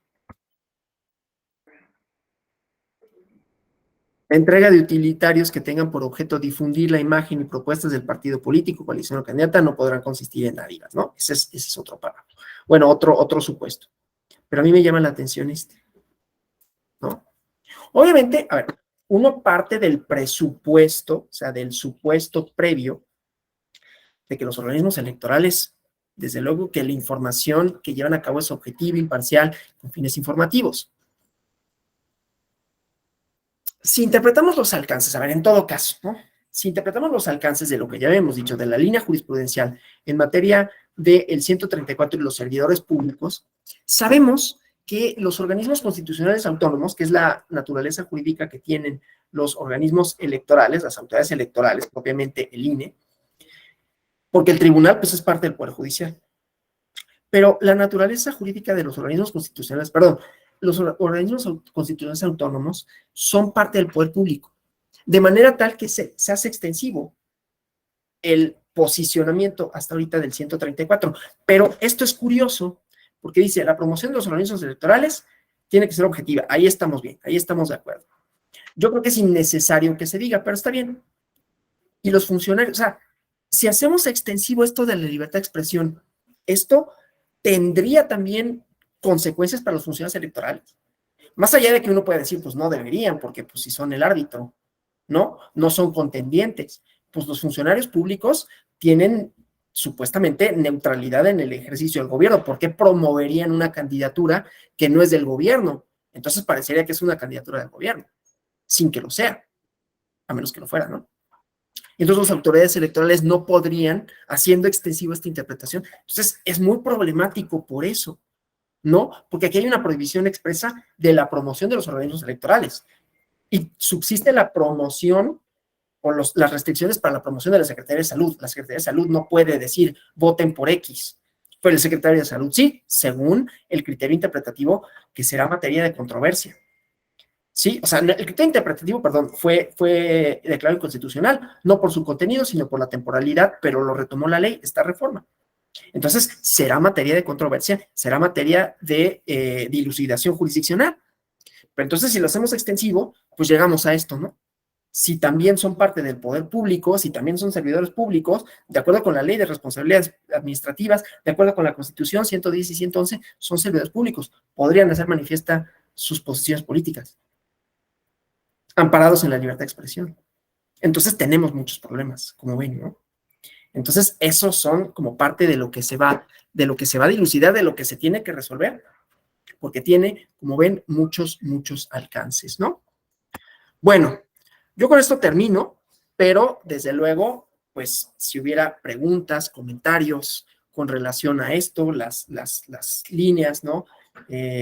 La entrega de utilitarios que tengan por objeto difundir la imagen y propuestas del partido político, coalición o candidata no podrán consistir en dádivas, ¿no? Ese es otro párrafo. Bueno, otro supuesto. Pero a mí me llama la atención ¿no? Obviamente, a ver, uno parte del presupuesto, o sea, del supuesto previo de que los organismos electorales, desde luego que la información que llevan a cabo es objetiva, imparcial, con fines informativos. Si interpretamos los alcances, a ver, en todo caso, ¿no? Si interpretamos los alcances de lo que ya habíamos dicho, de la línea jurisprudencial en materia del 134 y los servidores públicos, sabemos que los organismos constitucionales autónomos, que es la naturaleza jurídica que tienen los organismos electorales, las autoridades electorales, propiamente el INE, porque el tribunal pues es parte del Poder Judicial, pero la naturaleza jurídica de los organismos constitucionales, perdón, los organismos constitucionales autónomos son parte del poder público, de manera tal que se hace extensivo el posicionamiento hasta ahorita del 134. Pero esto es curioso, porque dice, la promoción de los organismos electorales tiene que ser objetiva. Ahí estamos bien, ahí estamos de acuerdo. Yo creo que es innecesario que se diga, pero está bien. Y los funcionarios, o sea, si hacemos extensivo esto de la libertad de expresión, esto tendría también consecuencias para los funcionarios electorales. Más allá de que uno puede decir, pues no deberían, porque pues si son el árbitro, ¿no? No son contendientes. Pues los funcionarios públicos tienen supuestamente neutralidad en el ejercicio del gobierno. ¿Por qué promoverían una candidatura que no es del gobierno? Entonces parecería que es una candidatura del gobierno, sin que lo sea, a menos que lo fuera, ¿no? Entonces las autoridades electorales no podrían, haciendo extensiva esta interpretación. Entonces es muy problemático por eso, ¿no? Porque aquí hay una prohibición expresa de la promoción de los organismos electorales y subsiste la promoción o las restricciones para la promoción de la Secretaría de Salud. La Secretaría de Salud no puede decir voten por X, pero el Secretario de Salud sí, según el criterio interpretativo que será materia de controversia. Sí, o sea, el criterio interpretativo, perdón, fue declarado inconstitucional, no por su contenido, sino por la temporalidad, pero lo retomó la ley, esta reforma. Entonces, será materia de controversia, será materia de dilucidación jurisdiccional. Pero entonces, si lo hacemos extensivo, pues llegamos a esto, ¿no? Si también son parte del poder público, si también son servidores públicos, de acuerdo con la ley de responsabilidades administrativas, de acuerdo con la Constitución 110 y 111, son servidores públicos, podrían hacer manifiesta sus posiciones políticas, amparados en la libertad de expresión. Entonces tenemos muchos problemas, como ven, ¿no? Entonces, esos son como parte de lo que se va a dilucidar, de lo que se tiene que resolver, porque tiene, como ven, muchos alcances, ¿no? Bueno, yo con esto termino, pero desde luego, pues, si hubiera preguntas, comentarios con relación a esto, las líneas, ¿no?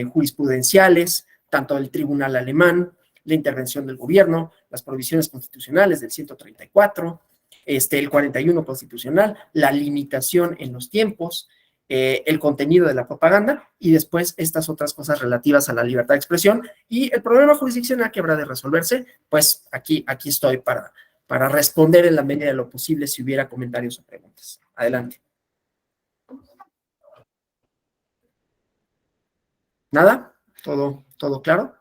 Jurisprudenciales, tanto del tribunal alemán, la intervención del gobierno, las provisiones constitucionales del 134, el 41 constitucional, la limitación en los tiempos, el contenido de la propaganda y después estas otras cosas relativas a la libertad de expresión y el problema jurisdiccional que habrá de resolverse, pues aquí estoy para responder en la medida de lo posible si hubiera comentarios o preguntas. Adelante. ¿Nada? ¿Todo claro?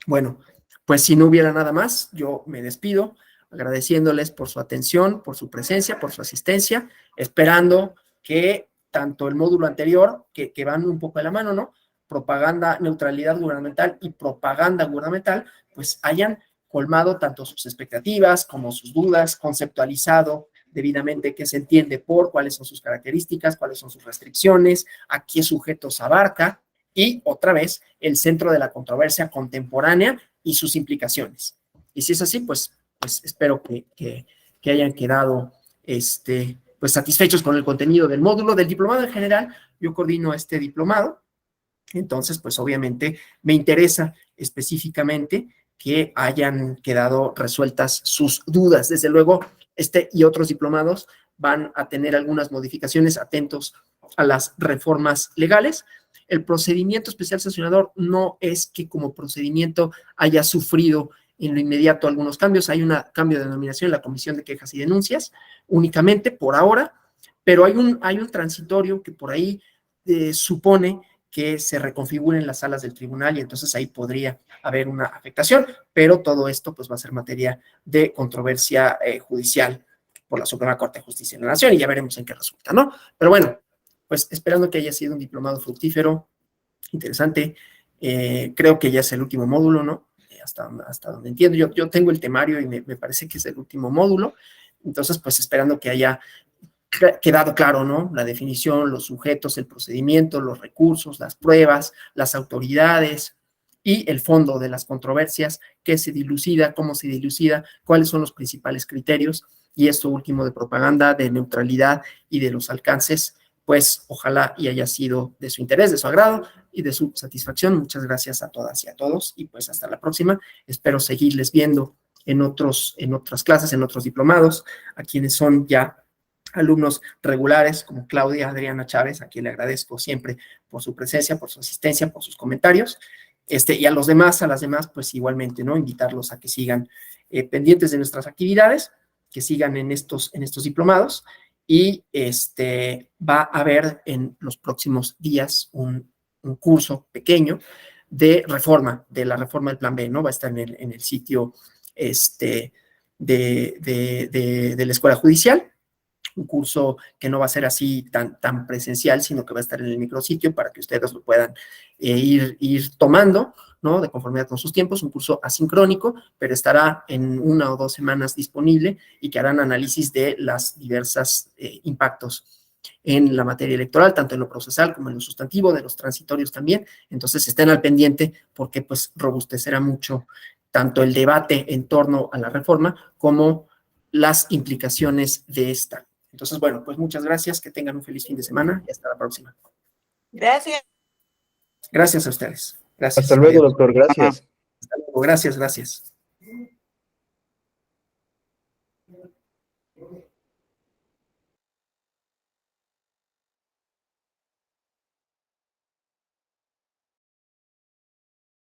Bueno, pues si no hubiera nada más, yo me despido agradeciéndoles por su atención, por su presencia, por su asistencia, esperando que tanto el módulo anterior, que van un poco de la mano, ¿no? Propaganda, neutralidad gubernamental y propaganda gubernamental, pues hayan colmado tanto sus expectativas como sus dudas, conceptualizado debidamente qué se entiende por, cuáles son sus características, cuáles son sus restricciones, a qué sujetos abarca, y otra vez el centro de la controversia contemporánea y sus implicaciones. Y si es así, pues espero que hayan quedado pues satisfechos con el contenido del módulo. Del diplomado en general, yo coordino este diplomado, entonces pues obviamente me interesa específicamente que hayan quedado resueltas sus dudas. Desde luego, este y otros diplomados van a tener algunas modificaciones, atentos a las reformas legales. El procedimiento especial sancionador no es que como procedimiento haya sufrido en lo inmediato algunos cambios. Hay un cambio de denominación en la Comisión de Quejas y Denuncias, únicamente por ahora, pero hay un transitorio que por ahí supone que se reconfiguren las salas del tribunal y entonces ahí podría haber una afectación, pero todo esto pues va a ser materia de controversia judicial por la Suprema Corte de Justicia de la Nación y ya veremos en qué resulta, ¿no? Pero bueno, pues esperando que haya sido un diplomado fructífero, interesante, creo que ya es el último módulo, ¿no? Hasta donde entiendo, yo tengo el temario y me parece que es el último módulo, entonces pues esperando que haya quedado claro, ¿no? La definición, los sujetos, el procedimiento, los recursos, las pruebas, las autoridades y el fondo de las controversias, qué se dilucida, cómo se dilucida, cuáles son los principales criterios y esto último de propaganda, de neutralidad y de los alcances, pues ojalá y haya sido de su interés, de su agrado y de su satisfacción. Muchas gracias a todas y a todos y pues hasta la próxima. Espero seguirles viendo en otras clases, en otros diplomados, a quienes son ya alumnos regulares como Claudia Adriana Chávez, a quien le agradezco siempre por su presencia, por su asistencia, por sus comentarios, y a los demás, a las demás, pues igualmente, ¿no? Invitarlos a que sigan pendientes de nuestras actividades, que sigan en estos diplomados, y va a haber en los próximos días un curso pequeño de la reforma del Plan B, ¿no? Va a estar en el sitio de la Escuela Judicial, un curso que no va a ser así tan presencial, sino que va a estar en el micrositio para que ustedes lo puedan ir tomando, ¿no? De conformidad con sus tiempos, un curso asincrónico, pero estará en 1 o 2 semanas disponible y que harán análisis de las diversas impactos en la materia electoral, tanto en lo procesal como en lo sustantivo, de los transitorios también. Entonces estén al pendiente porque pues robustecerá mucho tanto el debate en torno a la reforma como las implicaciones de esta. Entonces, bueno, pues muchas gracias, que tengan un feliz fin de semana y hasta la próxima. Gracias. Gracias a ustedes. Gracias. Hasta luego, Adiós. doctor. Gracias. Hasta luego. Gracias.